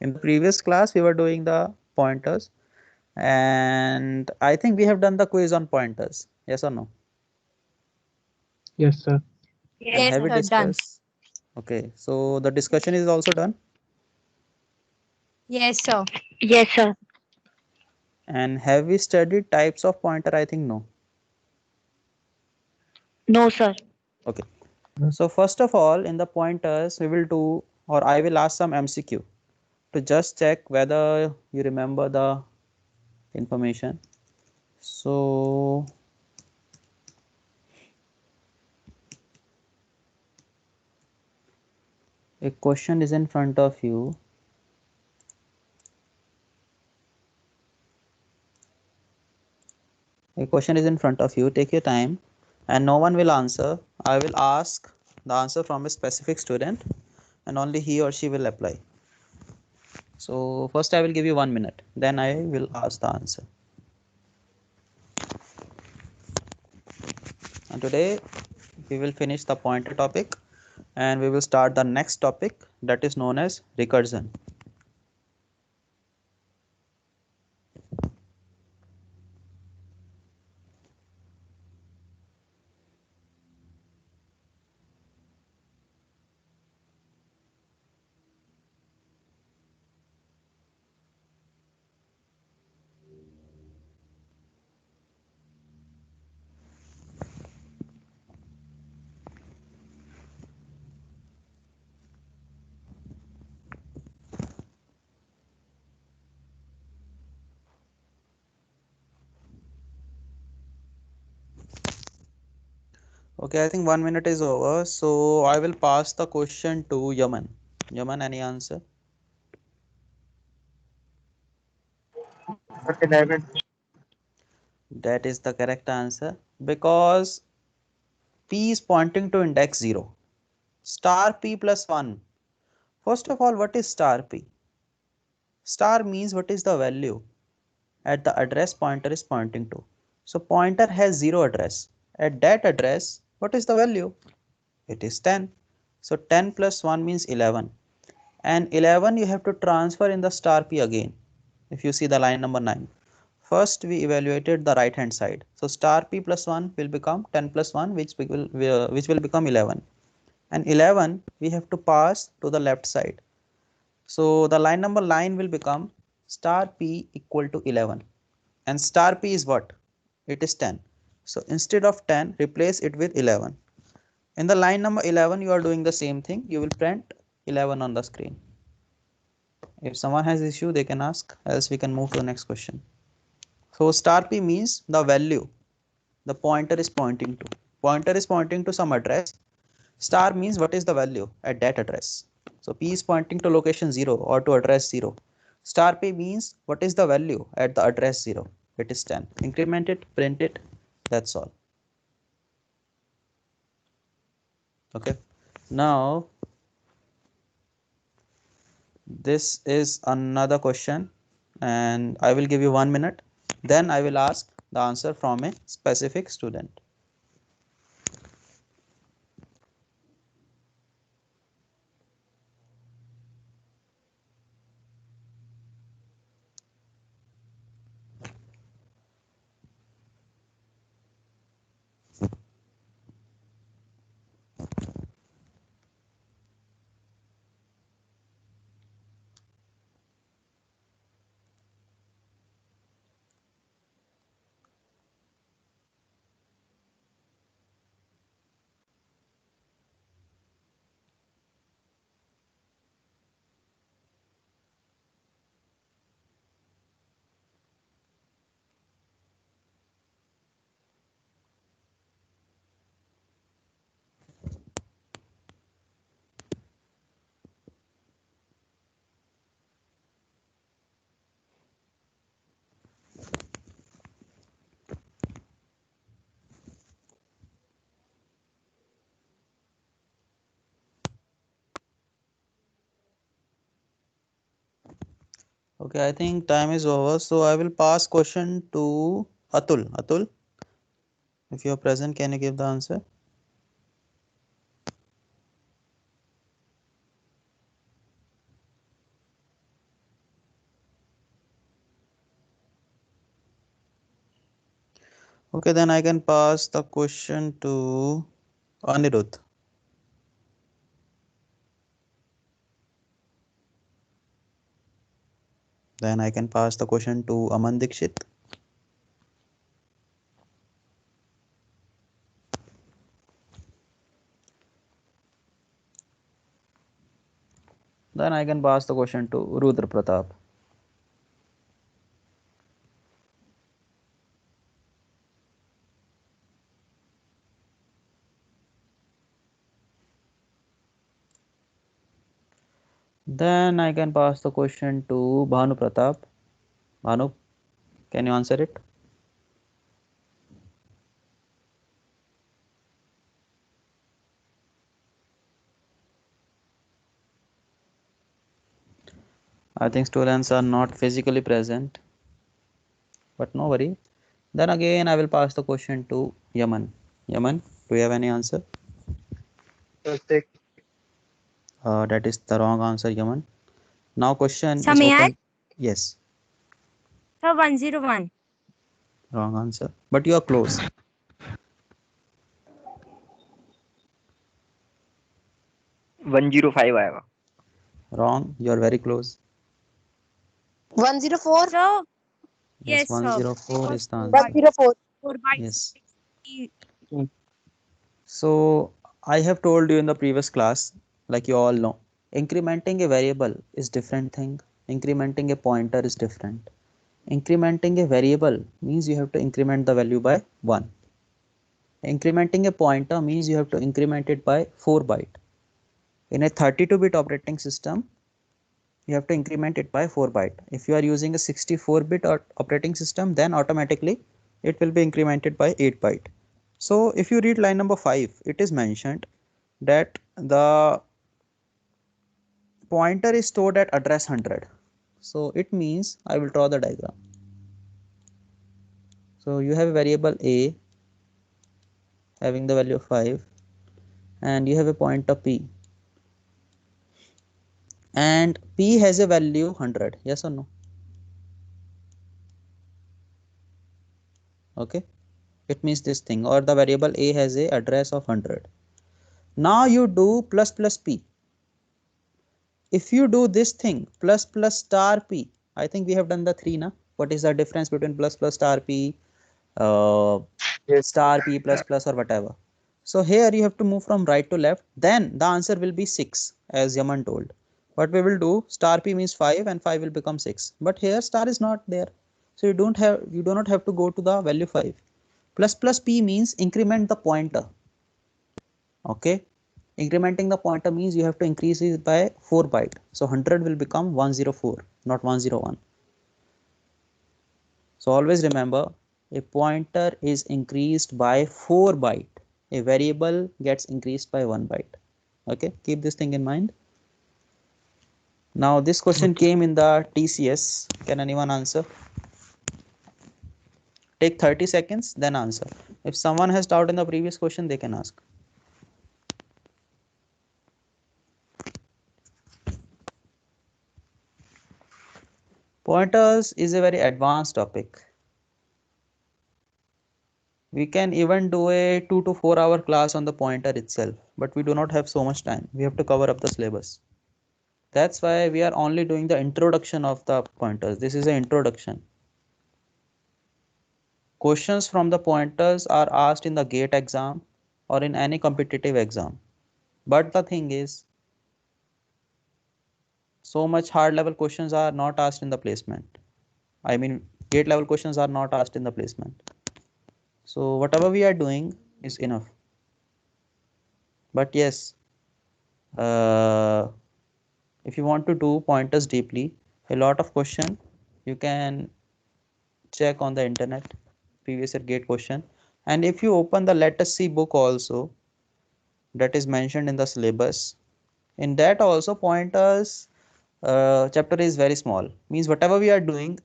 In the previous class, we were doing the pointers, and I think we have done the quiz on pointers. Yes or no? Yes, sir. And Yes, have we sir, done. discussed? Okay, so the discussion is also done. Yes, sir. Yes, sir. And have we studied types of pointer? I think no. No, sir. Okay. So first of all, in the pointers, we will do, or I will ask some MCQ to just check whether you remember the information. So a question is in front of you. A question is in front of you. Take your time, and no one will answer. I will ask the answer from a specific student, and only he or she will apply. So first I will give you 1 minute, then I will ask the answer. And today we will finish the pointer topic and we will start the next topic, that is known as recursion. Okay, I think 1 minute is over, so I will pass the question to Yaman. Yaman, any answer? But 11. That is the correct answer, because P is pointing to index 0. Star P plus 1. First of all, what is star P? Star means what is the value at the address pointer is pointing to. So pointer has 0 address. At that address, what is the value? It is 10. So 10 plus 1 means 11. And 11 you have to transfer in the star P again. If you see the line number 9. First we evaluated the right hand side. So star P plus 1 will become 10 plus 1, which will become 11. And 11 we have to pass to the left side. So the line number 9 will become star P equal to 11. And star P is what? It is 10. So instead of 10, replace it with 11. In the line number 11, you are doing the same thing. You will print 11 on the screen. If someone has issue, they can ask, else we can move to the next question. So star P means the value the pointer is pointing to. Pointer is pointing to some address. Star means what is the value at that address. So P is pointing to location 0 or to address 0. Star P means what is the value at the address 0. It is 10. Increment it, print it, that's all. Okay. Now this is another question and I will give you 1 minute. Then I will ask the answer from a specific student. Okay, I think time is over. So I will pass question to Atul. Atul, if you are present, can you give the answer? Okay, then I can pass the question to Anirudh. Then I can pass the question to Aman Dikshit. Then I can pass the question to Rudra Pratap. Then I can pass the question to Bhanu Pratap. Bhanu, can you answer it? I think students are not physically present, but no worry. Then again, I will pass the question to Yaman. Yaman, do you have any answer? Six. That is the wrong answer, Yaman. Now question So is may I? open. Yes, So 101. wrong answer. But you are close. 105 आएगा. Wrong. You are very close. 104. So Yes, yes, sir. 104 Because is the 4 answer. bytes, 104. 4 bytes. Yes. So I have told you in the previous class, like you all know, incrementing a variable is different thing. Incrementing a pointer is different. Incrementing a variable means you have to increment the value by 1. Incrementing a pointer means you have to increment it by 4 byte. In a 32-bit operating system, you have to increment it by 4 byte. If you are using a 64-bit operating system, then automatically it will be incremented by 8 byte. So if you read line number 5, it is mentioned that the pointer is stored at address 100. So it means I will draw the diagram. So you have a variable a having the value of 5 and you have a pointer p, and p has a value 100. Yes or no? Okay, it means this thing, or the variable a has a address of 100. Now you do plus plus p. If you do this thing plus plus star p, I think we have done the 3 na. What is the difference between plus plus star p, uh, Yes. star p plus plus or whatever? So here you have to move from right to left, then the answer will be 6 as Yaman told. What we will do, star p means 5 and 5 will become 6, but here star is not there, so you do not have to go to the value 5. Plus plus p means increment the pointer. Okay, incrementing the pointer means you have to increase it by 4 byte, so 100 will become 104, not 101. So always remember, a pointer is increased by 4 byte, a variable gets increased by 1 byte. Okay, keep this thing in mind. Now this question came in the TCS. Can anyone answer? Take 30 seconds, then answer. If someone has doubt in the previous question, they can ask. Pointers is a very advanced topic. We can even do a 2 to 4 hour class on the pointer itself, but we do not have so much time. We have to cover up the syllabus. That's why we are only doing the introduction of the pointers. This is an introduction. Questions from the pointers are asked in the GATE exam or in any competitive exam. But the thing is, so much hard level questions are not asked in the placement. I mean, GATE level questions are not asked in the placement. So whatever we are doing is enough. But yes, if you want to do pointers deeply, a lot of question you can check on the internet, previous year GATE question. And if you open the let us see book also, that is mentioned in the syllabus, in that also pointers chapter is very small, means whatever we are doing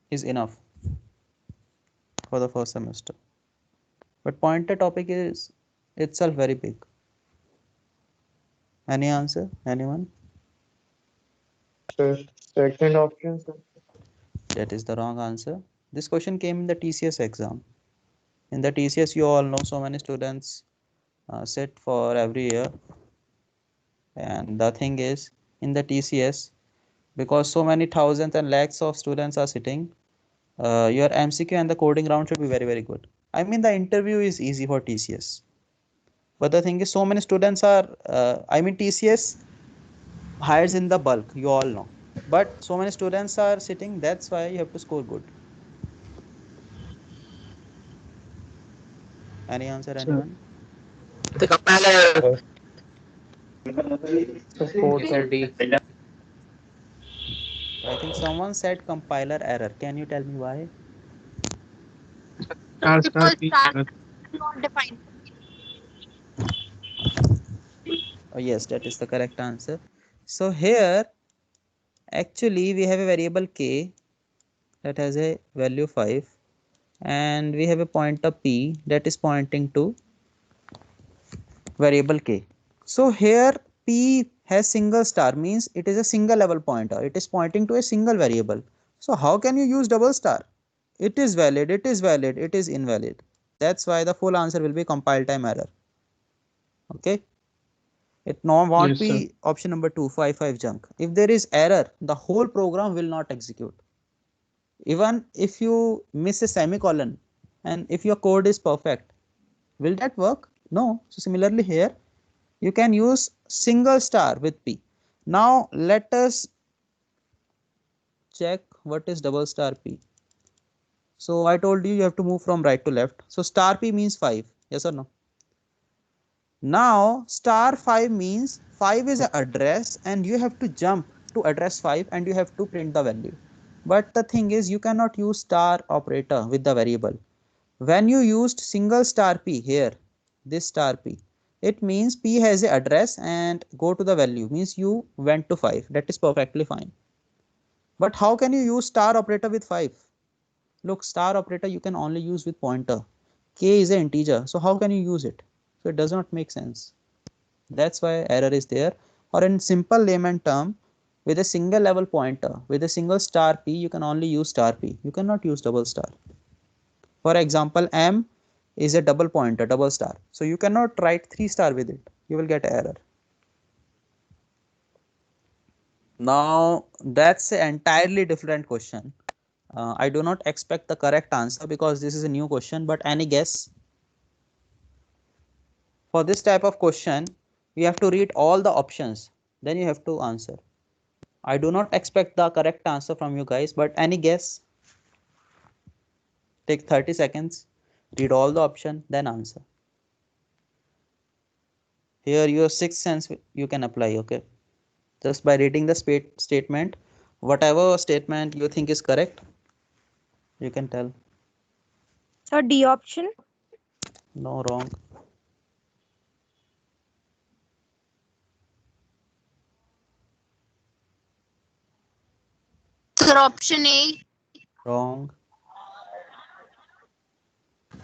is enough for the first semester, but pointer topic is itself very big. Any answer, anyone? Sir, second option, sir. That is the wrong answer. This question came in the TCS exam. In the TCS, you all know so many students sit for every year, and the thing is, in the TCS, because so many thousands and lakhs of students are sitting, your MCQ and the coding round should be very, very good. I mean, the interview is easy for TCS, but the thing is, so many students are, TCS hires in the bulk, you all know, but so many students are sitting, that's why you have to score good. Any answer, So, anyone? The compiler. 430. I think someone said compiler error. Can you tell me why? Because star not defined. Oh, yes, that is the correct answer. So here, actually, we have a variable k that has a value 5, and we have a pointer p that is pointing to variable k. So here p has single star, means it is a single level pointer. It is pointing to a single variable. So how can you use double star? It is valid, it is valid, it is invalid. That's why the full answer will be compile time error. Okay. It no won't Yes, sir. be option number 2, 5 junk. If there is error, the whole program will not execute. Even if you miss a semicolon and if your code is perfect, will that work? No. So similarly here, you can use single star with P. Now let us check what is double star P. So I told you have to move from right to left. So star P means 5. Yes or no? Now star 5 means 5 is an address and you have to jump to address 5 and you have to print the value. But the thing is, you cannot use star operator with the variable. When you used single star P here, this star P, it means P has a address and go to the value, means you went to 5. That is perfectly fine. But how can you use star operator with 5? Look, star operator you can only use with pointer. K is an integer. So how can you use it? So it does not make sense. That's why error is there. Or in simple layman term, with a single level pointer, with a single star P, you can only use star P. You cannot use double star. For example, M is a double pointer, double star. So you cannot write 3 star with it. You will get error. Now that's an entirely different question. I do not expect the correct answer because this is a new question, but any guess? For this type of question, you have to read all the options, then you have to answer. I do not expect the correct answer from you guys, but any guess? Take 30 seconds, read all the option, then answer. Here your sixth sense you can apply, okay? Just by reading the statement, whatever statement you think is correct, you can tell. So D option. No, wrong. Sir, option A. Wrong.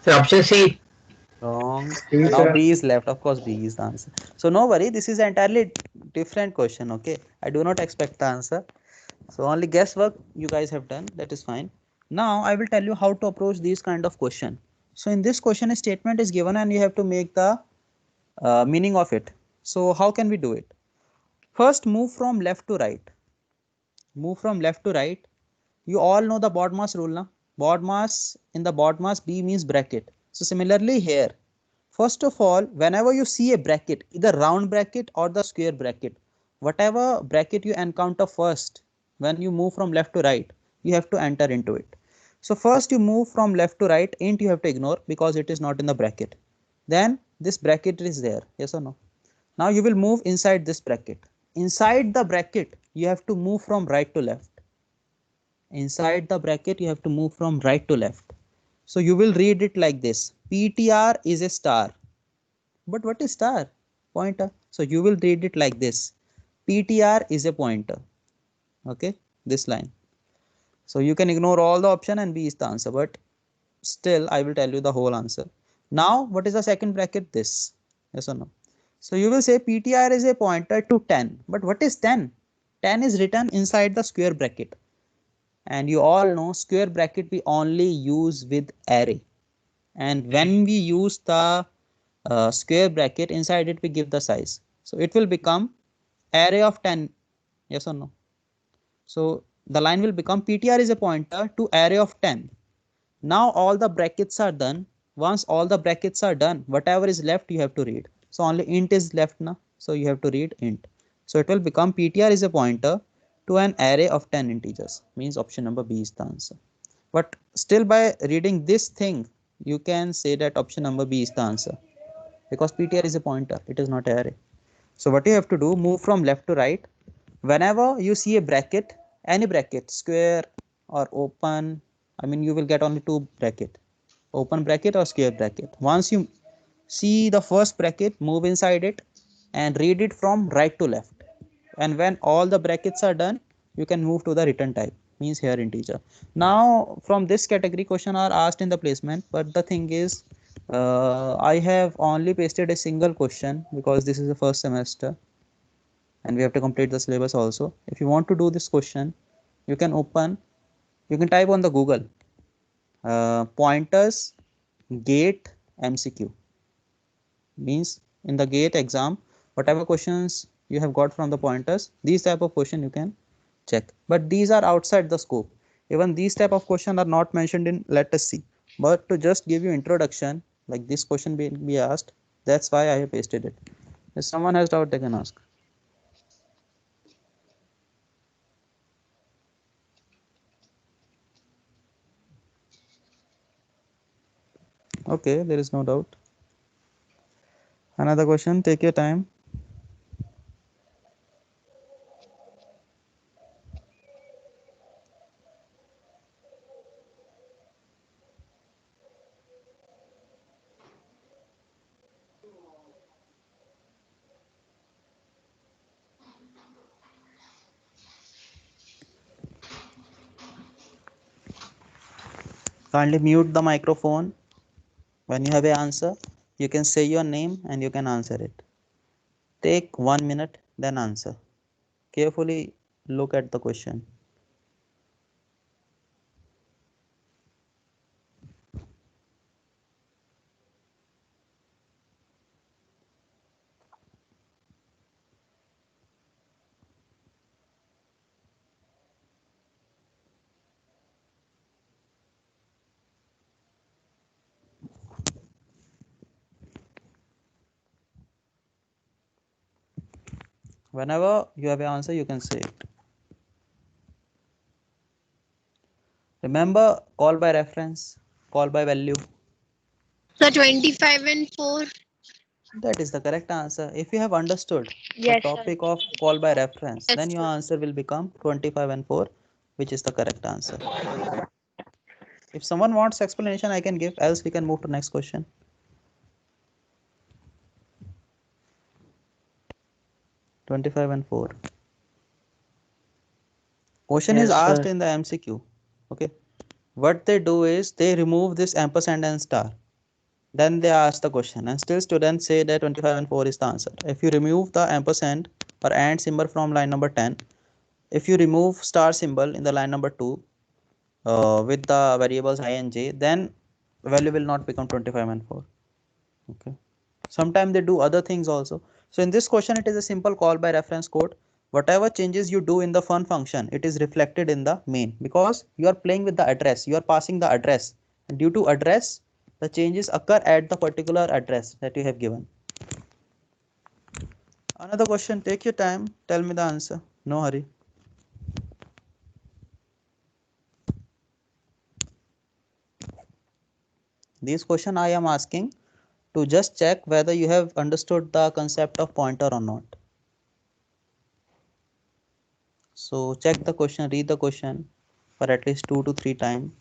Sir, option C. Wrong. C, Now sir. B is left. Of course, B is the answer. So no worry, this is entirely different question. Okay, I do not expect the answer. So only guesswork you guys have done. That is fine. Now I will tell you how to approach these kind of question. So in this question, a statement is given and you have to make the meaning of it. So how can we do it? First, move from left to right. Move from left to right. You all know the BODMAS rule, na? BODMAS, in the BODMAS, B means bracket. So similarly here, first of all, whenever you see a bracket, either round bracket or the square bracket, whatever bracket you encounter first, when you move from left to right, you have to enter into it. So first you move from left to right, int you have to ignore because it is not in the bracket. Then this bracket is there, yes or no? Now you will move inside this bracket. Inside the bracket, you have to move from right to left. Inside the bracket, you have to move from right to left. So you will read it like this. PTR is a star. But what is star? Pointer. So you will read it like this. PTR is a pointer. Okay, this line. So you can ignore all the option and B is the answer. But still, I will tell you the whole answer. Now, what is the second bracket? This. Yes or no? So you will say PTR is a pointer to 10. But what is 10? 10 is written inside the square bracket. And you all know square bracket we only use with array. and when we use the square bracket inside it, we give the size. So it will become array of 10. Yes or no? So the line will become PTR is a pointer to array of 10. Now all the brackets are done. Once all the brackets are done, whatever is left you have to read. So only int is left now. So you have to read int. So it will become PTR is a pointer to an array of 10 integers. Means option number B is the answer. But still by reading this thing, you can say that option number B is the answer. Because PTR is a pointer, it is not array. So what you have to do, move from left to right. Whenever you see a bracket, any bracket, square or open, I mean you will get only two bracket, open bracket or square bracket. Once you see the first bracket, move inside it and read it from right to left. And when all the brackets are done, you can move to the return type, means here integer. Now from this category question are asked in the placement, but the thing is I have only pasted a single question because this is the first semester and we have to complete the syllabus also. If you want to do this question, you can type on the Google pointers gate MCQ. Means in the gate exam, whatever questions you have got from the pointers, these type of question you can check. But these are outside the scope. Even these type of question are not mentioned in let us see. But to just give you introduction, like this question be asked, that's why I have pasted it. If someone has doubt, they can ask. Okay, there is no doubt. Another question, take your time. Kindly mute the microphone. When you have an answer, you can say your name and you can answer it. Take 1 minute, then answer. Carefully look at the question. Whenever you have an answer, you can say it. Remember, call by reference, call by value. So 25 and 4. That is the correct answer. If you have understood Yes, the sir. topic of call by reference, Yes, then your sir. answer will become 25 and 4, which is the correct answer. If someone wants explanation, I can give, else we can move to next question. Twenty-five and 4. Question is Yes, asked sir. in the MCQ. Okay. What they do is they remove this ampersand and star. Then they ask the question, and still students say that 25 and 4 is the answer. If you remove the ampersand or and symbol from line number 10, if you remove star symbol in the line number 2 with the variables I and j, then value will not become 25 and 4. Okay. Sometimes they do other things also. So in this question, it is a simple call by reference code. Whatever changes you do in the fun function, it is reflected in the main, because you are playing with the address, you are passing the address, and due to address, the changes occur at the particular address that you have given. Another question, take your time, tell me the answer, no hurry. This question I am asking to just check whether you have understood the concept of pointer or not. So check the question, read the question for at least 2 to 3 times,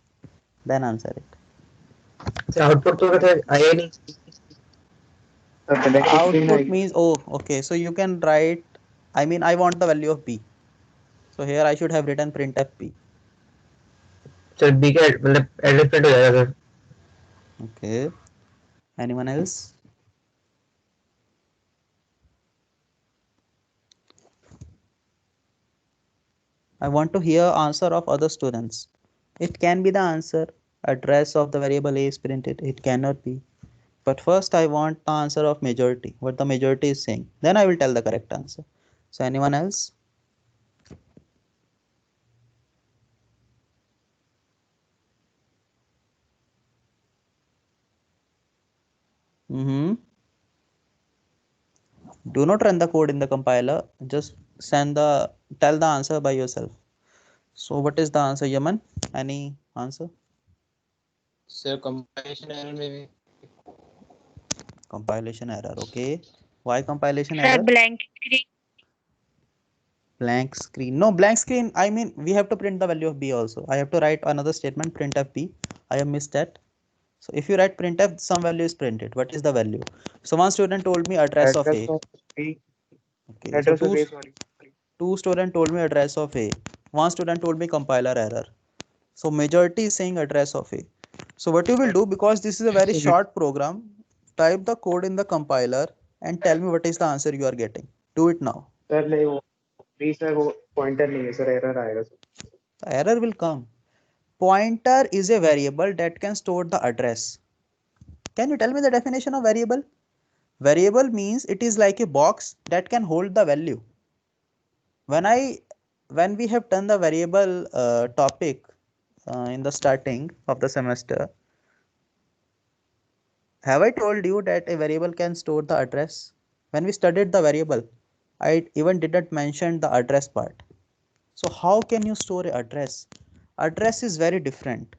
then answer it. So output तो कहते हैं आया नहीं. The connected screen Output I means, oh, okay. So you can write, I mean, I want the value of b. So here I should have written printf b. So B का मतलब address print हो जाएगा sir. Okay. Anyone else? I want to hear answer of other students. It can be the answer. address of the variable a is printed? It cannot be. But first I want the answer of majority, what the majority is saying. Then I will tell the correct answer. So anyone else? Do not run the code in the compiler. Just tell the answer by yourself. So what is the answer, Yaman? Any answer? Sir, compilation error maybe. Compilation error. Okay. Why compilation Sir, error? blank screen. Blank screen. No, blank screen. I mean, we have to print the value of b also. I have to write another statement, printf b. I have missed that. So if you write printf, some value is printed. What is the value? So one student told me address of Address a. of B. Okay. So Address of A, sorry. two student told me address of a. One student told me compiler error. So majority is saying address of a. So what you will do, because this is a very short program, type the code in the compiler and tell me what is the answer you are getting. Do it now. Sir नहीं वो B sir वो pointer नहीं है sir error आएगा sir. The error will come. Pointer is a variable that can store the address. Can you tell me the definition of variable? Variable means it is like a box that can hold the value. When we have done the variable topic in the starting of the semester, have I told you that a variable can store the address? When we studied the variable, I even didn't mention the address part. So how can you store a address? Address is very different.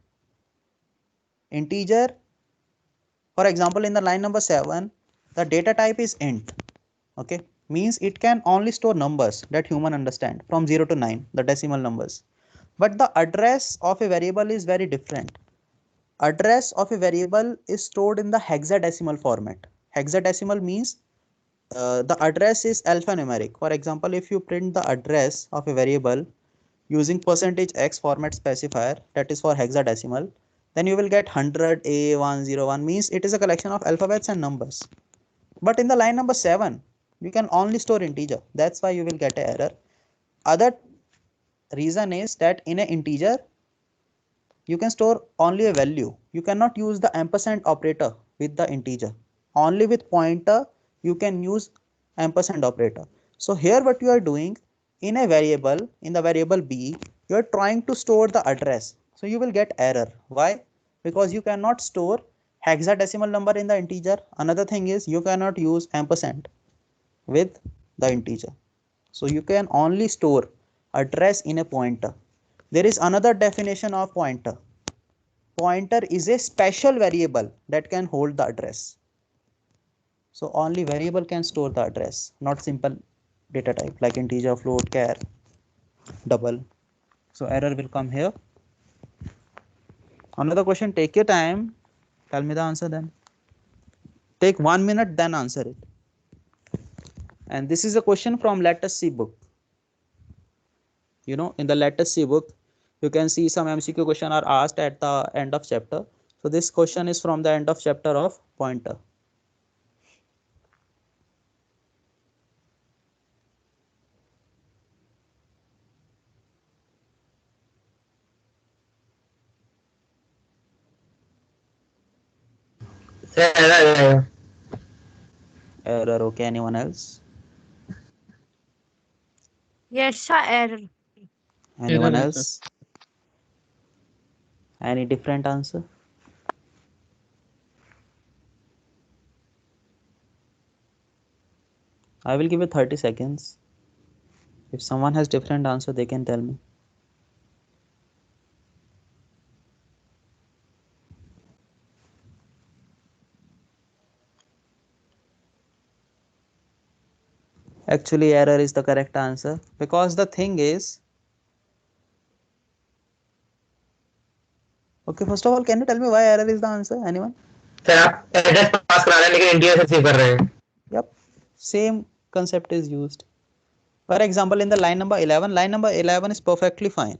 Integer, for example, in the line number 7, the data type is int. Okay, means it can only store numbers that human understand from 0 to 9, the decimal numbers. But the address of a variable is very different. Address of a variable is stored in the hexadecimal format. Hexadecimal means the address is alphanumeric. For example, if you print the address of a variable using %x format specifier, that is for hexadecimal, then you will get 100 A101, means it is a collection of alphabets and numbers. But in the line number 7, you can only store integer. That's why you will get an error. Other reason is that in an integer, you can store only a value. You cannot use the ampersand operator with the integer. Only with pointer you can use ampersand operator. So here what you are doing, in a variable, in the variable b, you are trying to store the address. So you will get error. Why? Because you cannot store hexadecimal number in the integer. Another thing is you cannot use ampersand with the integer. So you can only store address in a pointer. There is another definition of pointer. Pointer is a special variable that can hold the address. So only variable can store the address, not simple data type like integer, float, char, double. So error will come here. Another question, take your time. Tell me the answer then. Take 1 minute, then answer it. And this is a question from Let Us See book. You know, in the Let Us See book, you can see some MCQ question are asked at the end of chapter. So this question is from the end of chapter of pointer. Sir, error. Error. Okay, anyone else? Yes, sir, error. Anyone else? Any different answer? I will give you 30 seconds. If someone has different answer, they can tell me. Actually, error is the correct answer, because the thing is, okay, first of all, can you tell me why error is the answer? Anyone? Sir आप address पास करा रहे हैं लेकिन integer से save कर रहे हैं. Yep, same concept is used. For example, in the line number 11 is perfectly fine.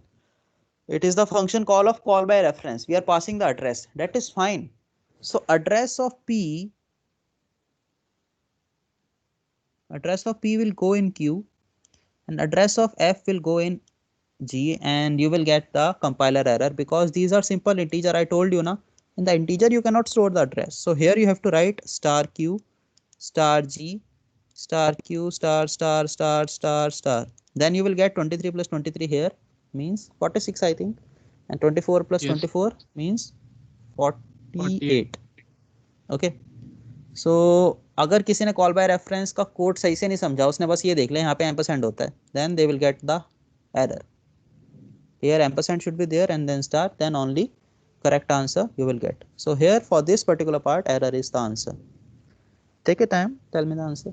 It is the function call of call by reference. We are passing the address. That is fine. So address of P will go in Q and address of F will go in G, and you will get the compiler error because these are simple integer. I told you na, in the integer you cannot store the address. So here you have to write star q star g star q star. Then you will get 23 plus 23 here means 46 I think, and 24 plus Yes. 24 means 48. Okay so अगर किसी ने call by reference का code सही से नहीं समझा, उसने बस ये देख लिया यहाँ पे एम्परसेंड होता है, then they will get the error. Here ampersand should be there and then star, then only correct answer you will get. So here for this particular part error is the answer. Take your time, tell me the answer.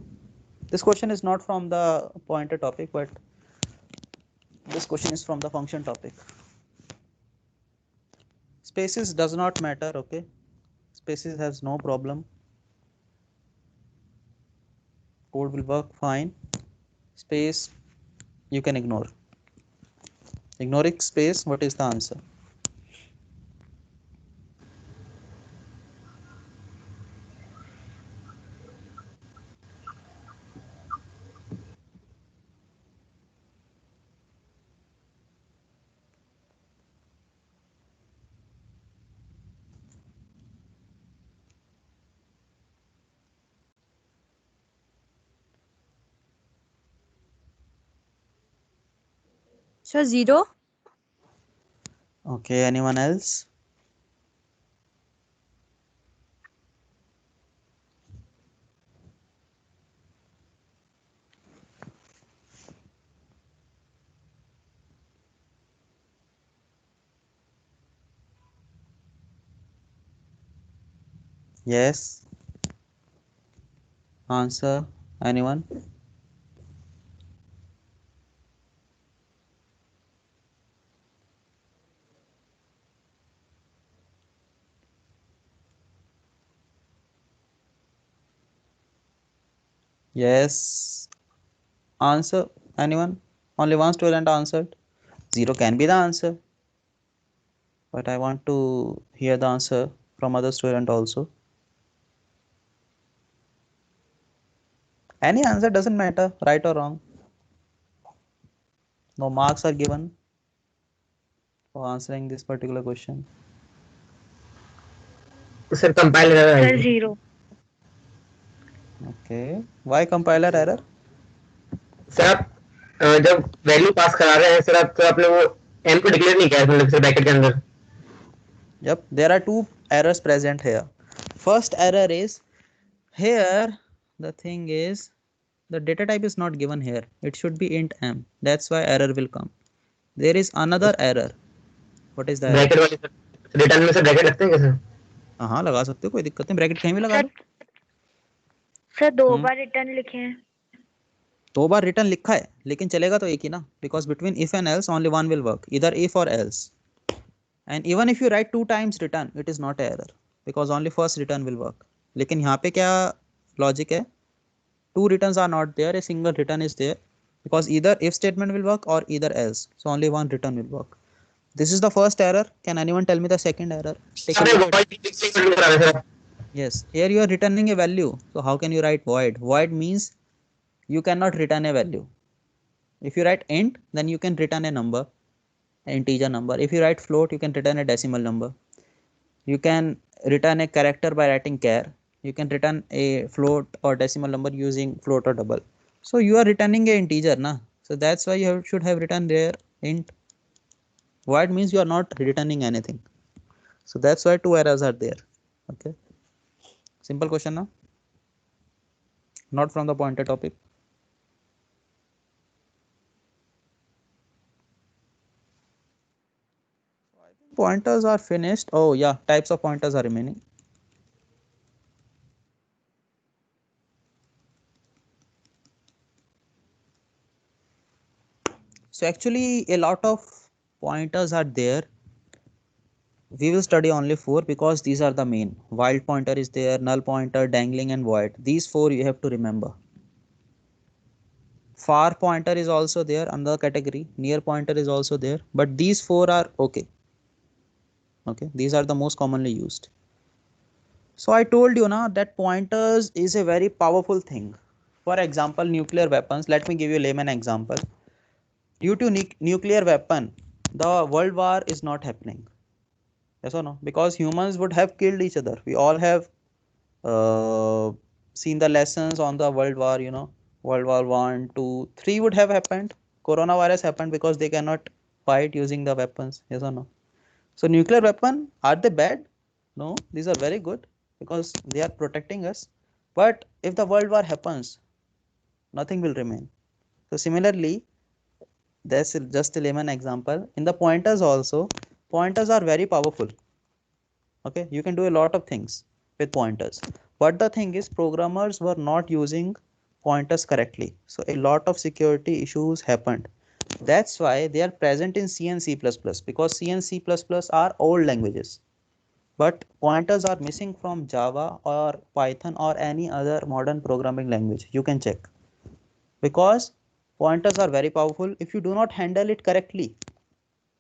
This question is not from the pointer topic, but this question is from the function topic. Spaces does not matter, okay? Spaces has no problem. Code will work fine. Space you can ignore. Ignoring space, what is the answer? Sir, 0. Okay, anyone else? Yes. Answer, anyone? Yes. Answer, anyone? Only one student answered. 0 can be the answer. But I want to hear the answer from other student also. Any answer doesn't matter, right or wrong. No marks are given for answering this particular question. Sir compiler error Sir, आएगी 0. Okay. Why compiler error? Sir आप जब value pass करा रहे हैं sir आप तो आपने वो m को डिक्लेयर नहीं किया है, मतलब सर ब्रैकेट के अंदर. Yep, there are two errors present here. First error is here the thing is the data type is not given here. It should be int m. That's why error will come. There is another error. What is the error? Bracket वाली sir return में sir bracket लगते हैं क्या sir? हाँ लगा सकते हो, कोई दिक्कत नहीं, ब्रैकेट कहीं भी लगा सर दो. सर 2 बार रिटर्न लिखे हैं. 2 बार रिटर्न लिखा है लेकिन चलेगा तो एक ही ना, because between if and else only one will work, इधर इफ और else. And even if you right 2 times return it is not error because only first return will work. लेकिन यहाँ पे क्या लॉजिक है, 2 returns are not there, a single return is there because either if statement will work or either else, so only one return will work. This is the first error. Can anyone tell me the second error? Take a आपने look at- void statement करा रहे हैं sir. yes, here you are returning a value, so how can you write void? Void means you cannot return a value. If you write int, then you can return a number, an integer number. If you write float, you can return a decimal number. You can return a character by writing char. You can return a float or decimal number using float or double. So you are returning a integer na, so that's why you should have written there int. Void means you are not returning anything, so that's why 2 errors are there. Okay, simple question now, not from the pointer topic. Pointers are finished. Oh yeah, types of pointers are remaining. So actually a lot of pointers are there. We will study only 4 because these are the main. Wild pointer is there, null pointer, dangling and void. These 4 you have to remember. Far pointer is also there, another category. Near pointer is also there, but these 4 are okay. Okay, these are the most commonly used. So I told you now that pointers is a very powerful thing. For example, nuclear weapons. Let me give you a layman example. due to nuclear weapon, the world war is not happening. Yes or no? Because humans would have killed each other. We all have seen the lessons on the world war, you know, World War One, Two, Three would have happened. Coronavirus happened because they cannot fight using the weapons. Yes or no? So nuclear weapon, are they bad? No, these are very good because they are protecting us. But if the world war happens, nothing will remain. So similarly, that's just a layman example. In the pointers also, pointers are very powerful. Okay, you can do a lot of things with pointers. But the thing is, programmers were not using pointers correctly. So a lot of security issues happened. That's why they are present in C and C++ because C and C++ are old languages. But pointers are missing from Java or Python or any other modern programming language. You can check because pointers are very powerful. If you do not handle it correctly,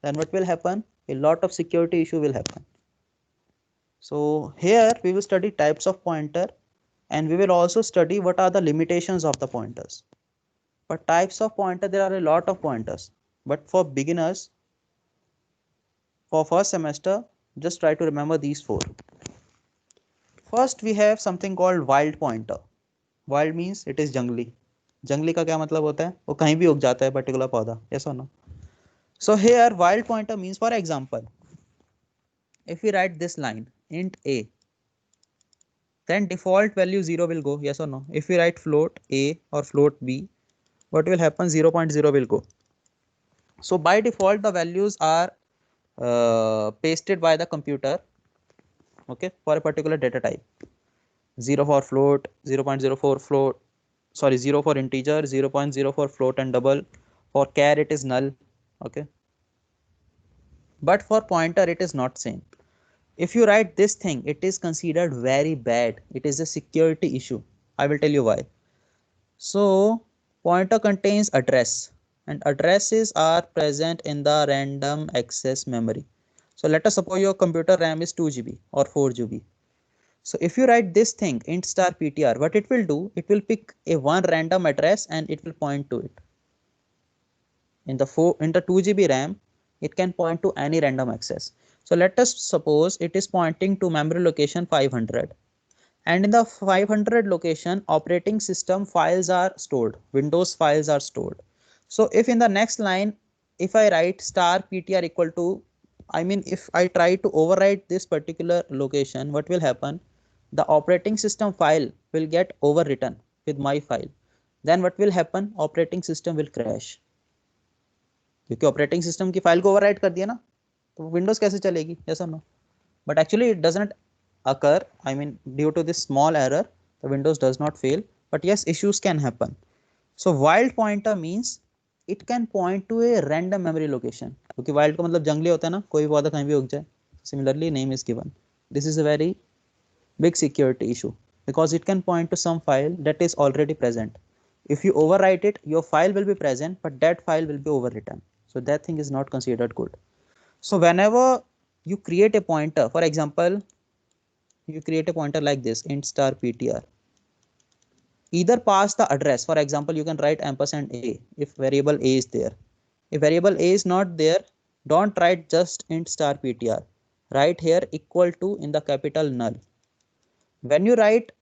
then what will happen? A lot of security issue will happen. So here we will study types of pointer and we will also study what are the limitations of the pointers. But types of pointer, there are a lot of pointers. But for beginners, for first semester, just try to remember these four. First we have something called wild pointer. Wild means it is jungly. जंगली का क्या मतलब होता है? वो कहीं भी उग जाता है particular पौधा. Yes or no? So here wild pointer means, for example, if we write this line int a, then default value 0 will go. Yes or no? If we write float a or float b, what will happen? 0.0 will go. So by default the values are pasted by the computer, okay, for a particular data type. 0 for float, 0.0 for float, sorry, 0 for integer, 0.0 for float and double. For char it is null, okay. But for pointer it is not same. If you write this thing, it is considered very bad. It is a security issue. I will tell you why. So pointer contains address and addresses are present in the random access memory. So let us suppose your computer RAM is 2 GB or 4 GB. So if you write this thing int star ptr, what it will do, it will pick a one random address and it will point to it. In the 2 GB RAM, it can point to any random access. So let us suppose it is pointing to memory location 500. And in the 500 location, operating system files are stored, Windows files are stored. So if in the next line, if I write star ptr equal to, I mean, if I try to overwrite this particular location, what will happen? The operating system file will get overwritten with my file. Then what will happen? Operating system will crash. क्योंकि operating system की file को overwrite कर दिया ना, तो Windows कैसे चलेगी? Yes और no? But actually it doesn't occur. I mean, due to this small error, the Windows does not fail. But yes, issues can happen. So wild pointer means it can point to a random memory location. क्योंकि wild का मतलब जंगली होता है ना, कोई भी पौधा कहीं भी उग जाए. Similarly, name is given. This is a very big security issue because it can point to some file that is already present. If you overwrite it, your file will be present, but that file will be overwritten. So that thing is not considered good. So whenever you create a pointer, for example, you create a pointer like this int star ptr, either pass the address. For example, you can write ampersand a if variable a is there. If variable a is not there, don't write just int star ptr, write here equal to in the capital null. When you write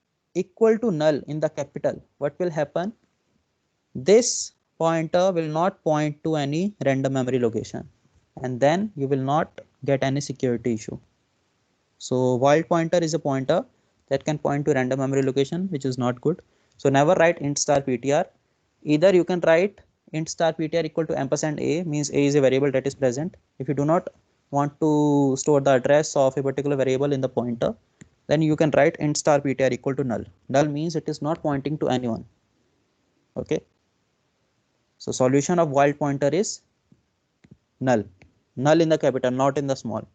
equal to null in the capital, what will happen? This pointer will not point to any random memory location, and then you will not get any security issue. So wild pointer is a pointer that can point to random memory location, which is not good. So never write int star ptr. Either you can write int star ptr equal to ampersand a, means a is a variable that is present. If you do not want to store the address of a particular variable in the pointer, then you can write int star ptr equal to null. Null means it is not pointing to anyone. Okay. So solution of wild pointer is null. Null in the capital, not in the small.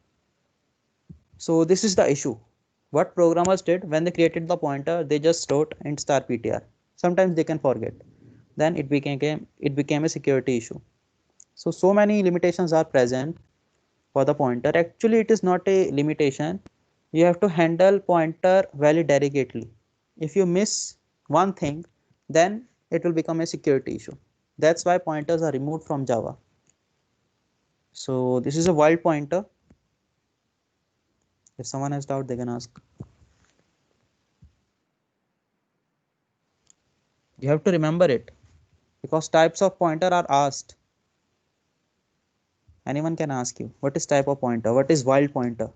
So this is the issue. What programmers did when they created the pointer, they just wrote int star ptr. Sometimes they can forget. Then it became a security issue. So many limitations are present for the pointer. Actually, it is not a limitation. You have to handle pointer very delicately. If you miss one thing, then it will become a security issue. That's why pointers are removed from Java. So this is a wild pointer. If someone has doubt, they can ask. You have to remember it because types of pointer are asked. Anyone can ask you, what is type of pointer? What is wild pointer?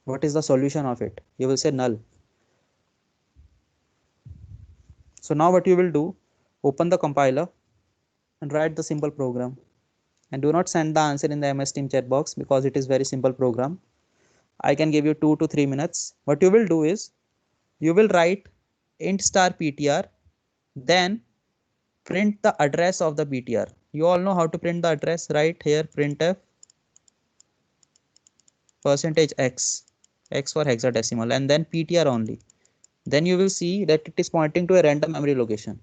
What is the solution of it? You will say null. So now what you will do, open the compiler and write the simple program. And do not send the answer in the MS Team chat box because it is very simple program. I can give you 2 to 3 minutes. What you will do is, you will write int star ptr, then print the address of the ptr. You all know how to print the address, right? Here printf %x, x for hexadecimal, and then ptr only. Then you will see that it is pointing to a random memory location.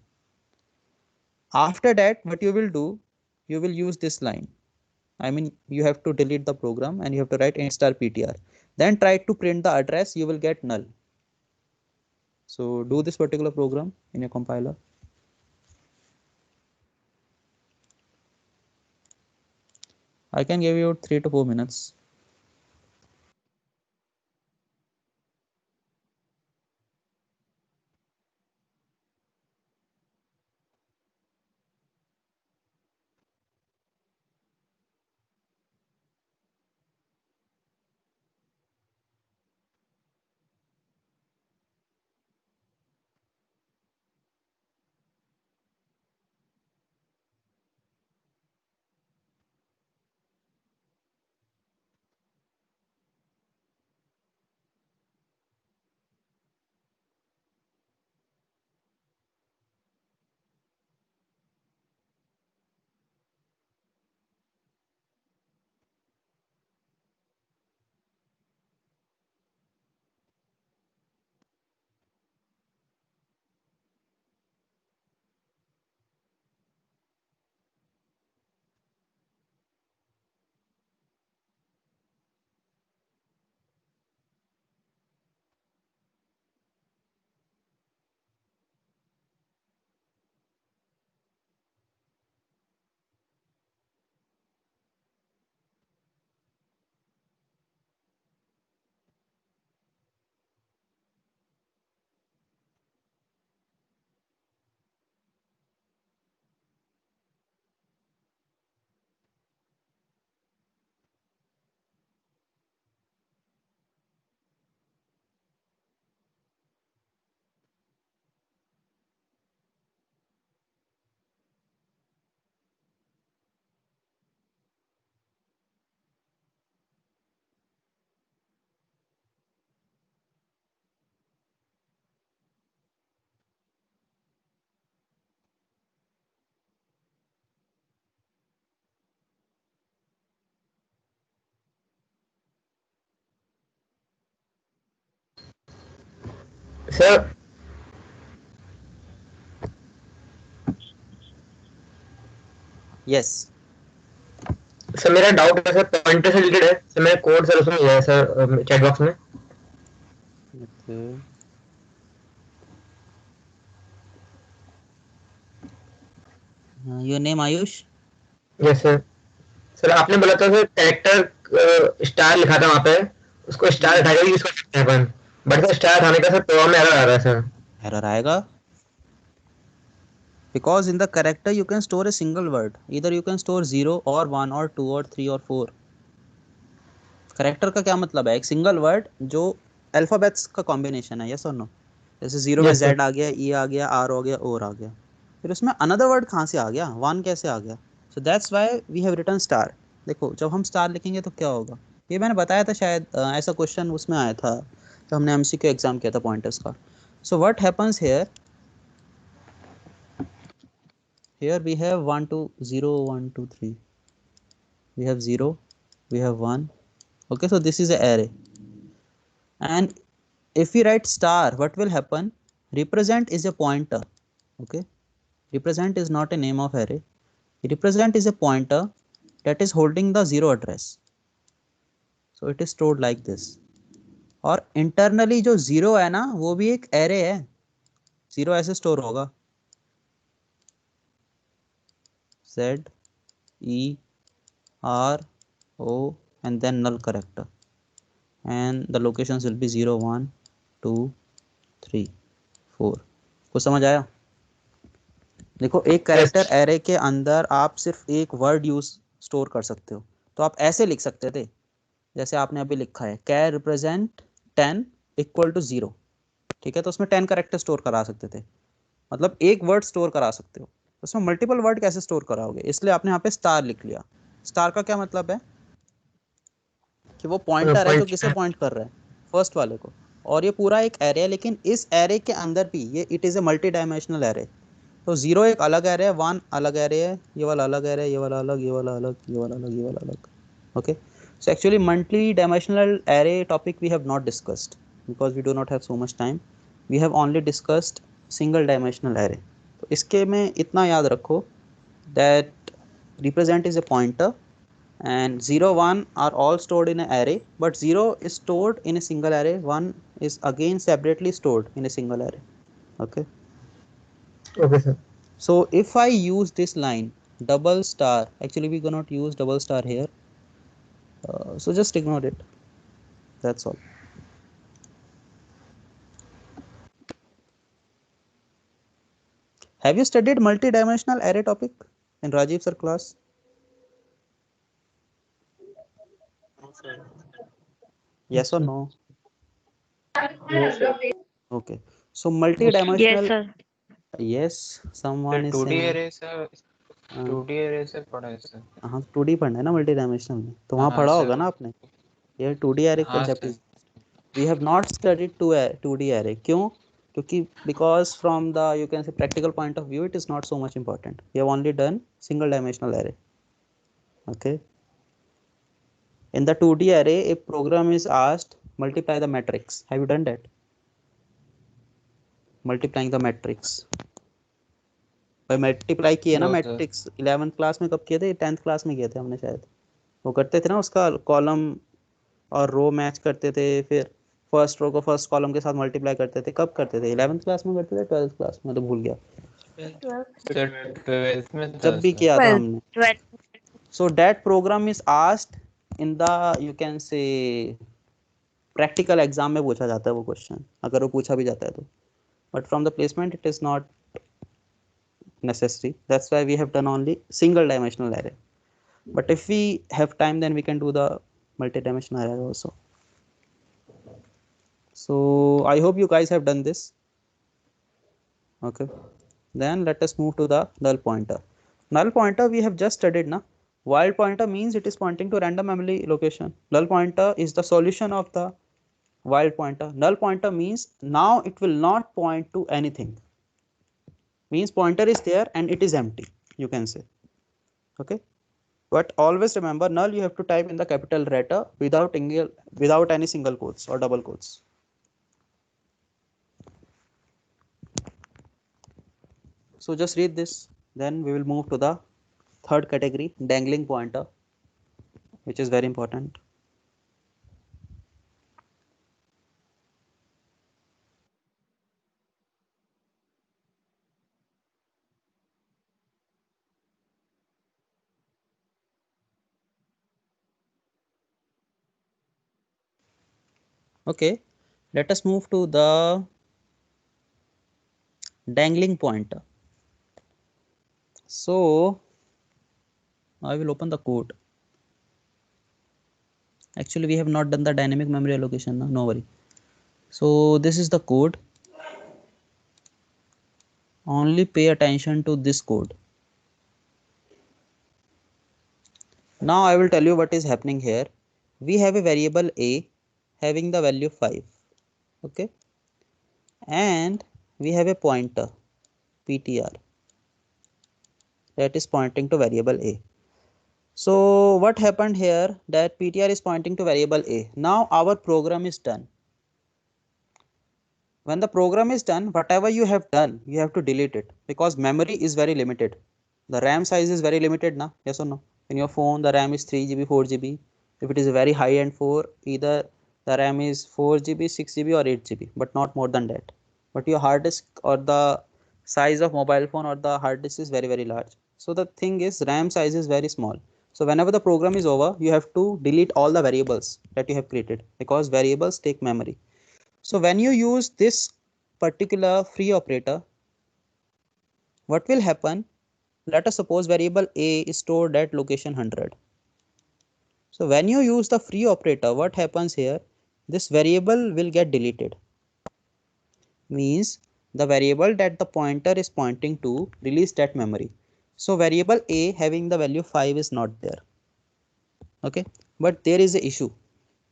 After that, what you will do, you will use this line. I mean, you have to delete the program and you have to write int star ptr. Then try to print the address, you will get null. So do this particular program in your compiler. I can give you 3 to 4 minutes. Sir Yes. Sir मेरा doubt है sir, pointer से related है sir, मेरा code sir उसमें है sir chat box में. Okay. Your name Ayush? Yes sir. Sir आपने बोला था सर कैरेक्टर स्टार लिखा था वहाँ पे, उसको स्टार हटा के यूज कर सकते हैं अपन, बट सर स्टार हटाने का सर प्रोग्राम में एरर आ रहा है सर. Error आएगा because in the character you can store a single word. Either you can store 0 or 1 or 2 or 3 or 4. Character का क्या मतलब है? एक सिंगल वर्ड जो अल्फाबेट्स का कॉम्बिनेशन है, यस और नो. जैसे 0 में यस सर. Z आ गया, E आ गया, R हो गया, और आ गया. फिर उसमें अनदर वर्ड कहाँ से आ गया? 1 कैसे आ गया? So that's why we have written star. देखो जब हम स्टार लिखेंगे तो क्या होगा, ये मैंने बताया था शायद, ऐसा क्वेश्चन उसमें आया था तो हमने MCQ एग्जाम किया था पॉइंटर्स का. So what happens here, here we have 1 2 0 1 2 3, we have 0, we have 1. Okay, so this is an array, and if we write star, what will happen? Represent is a pointer. Okay, represent is not a name of array. Represent is a pointer that is holding the 0 address, so it is stored like this. और internally जो 0 है ना, वो भी एक array है. 0 ऐसे store होगा. Z E R O and then null character, and the locations will be 0 1 2 3 4. कुछ समझ आया? देखो एक कैरेक्टर एरे के अंदर आप सिर्फ एक वर्ड यूज स्टोर कर सकते हो, तो आप ऐसे लिख सकते थे जैसे आपने अभी लिखा है कैर रिप्रेजेंट 10 इक्वल टू 0, ठीक है, तो उसमें 10 कैरेक्टर स्टोर करा सकते थे, मतलब एक वर्ड स्टोर करा सकते हो। उसमें मल्टीपल वर्ड कैसे स्टोर कराओगे, इसलिए आपने यहाँ पे स्टार लिख लिया। स्टार का क्या मतलब है कि वो पॉइंटर है जो किसे पॉइंट कर रहा है, फर्स्ट वाले को, और ये पूरा एक एरे है, लेकिन इस एरे के अंदर भी ये it is a multi dimensional array. तो 0 एक अलग एरे है, 1 अलग एरे है, ये वाला अलग एरे है, ये वाला अलग, ये वाला अलग, ये वाला अलग, ये वाला अलग। Okay, so actually multi-dimensional array topic we have not discussed because we do not have so much time. We have only discussed single dimensional array. तो इसके में इतना याद रखो that represent is a pointer and 0 1 are all stored in an array, but 0 is stored in a single array, 1 is again separately stored in a single array. Okay, sir. so if I use this line double star, actually we cannot use double star here, so just ignore it, that's all. Have you studied multi-dimensional array topic in Rajiv sir class? Yes or no? No, sir. Okay. So multi-dimensional. Yes, sir. Yes, someone is 2D saying. array से 2D array से पढ़ा है sir. हाँ 2D पढ़ना है ना multi dimensional में, तो वहाँ हाँ, पढ़ा सर। होगा ना आपने, ये 2D array हाँ, concept sir. is. We have not studied 2D array. क्यों? क्योंकि because from the you can say practical point of view it is not so much important. We have only done single dimensional array. Okay. In the 2D array, a program is asked multiply the matrix. Have you done that? Multiplying the matrix. भाई multiply किए ना No, sir. Matrix 11th class में कब किए थे, 10th class में किए थे हमने शायद, वो करते थे ना उसका कॉलम और रो मैच करते थे, फिर फर्स्ट रो को फर्स्ट कॉलम के साथ मल्टीप्लाई करते थे, कब करते थे, 11th क्लास में करते थे, 12th क्लास में, तो भूल गया, सर 12th में था जब भी सर। किया था हमने। 12th. So that program is asked in the you can say practical exam में पूछा जाता है वो क्वेश्चन, अगर वो पूछा भी जाता है तो, but from the placement it is not necessary. That's why we have done only single dimensional array, but if we have time then we can do the multi-dimensional array also. So I hope you guys have done this. Okay, then let us move to the null pointer. Null pointer we have just studied na. Wild pointer means it is pointing to random memory location. Null pointer is the solution of the wild pointer. Null pointer means now it will not point to anything, means pointer is there and it is empty, you can say. Okay, but always remember null you have to type in the capital letter without any single quotes or double quotes. So just read this, then we will move to the third category, dangling pointer, which is very important. Okay, let us move to the dangling pointer. So I will open the code. Actually we have not done the dynamic memory allocation, no worry. So this is the code, only pay attention to this code. Now I will tell you what is happening here. We have a variable a having the value 5, okay, and we have a pointer ptr that is pointing to variable a. So what happened here, that ptr is pointing to variable a. Now our program is done. When the program is done, whatever you have done, you have to delete it, because memory is very limited. The RAM size is very limited now, yes or no? In your phone the RAM is 3 GB, 4 GB. If it is a very high end 4, either the RAM is 4 GB, 6 GB or 8 GB, but not more than that. But your hard disk or the size of mobile phone or the hard disk is very large. So the thing is RAM size is very small. So whenever the program is over, you have to delete all the variables that you have created because variables take memory. So when you use this particular free operator, what will happen? Let us suppose variable A is stored at location 100. So when you use the free operator, what happens here? This variable will get deleted. Means the variable that the pointer is pointing to release that memory. So variable A having the value 5 is not there. Okay, but there is a issue.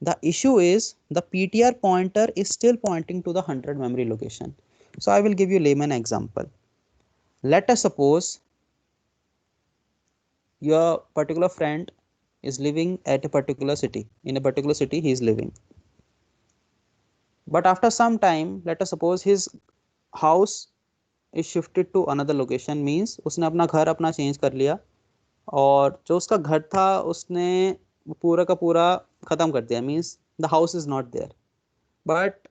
The issue is the PTR pointer is still pointing to the 100 memory location. So I will give you layman example. Let us suppose your particular friend is living at a particular city. In a particular city he is living. But after some time, let us suppose his house is shifted to another location. Means उसने अपना घर अपना change कर लिया और जो उसका घर था उसने पूरा का पूरा ख़त्म कर दिया. Means the house is not there. But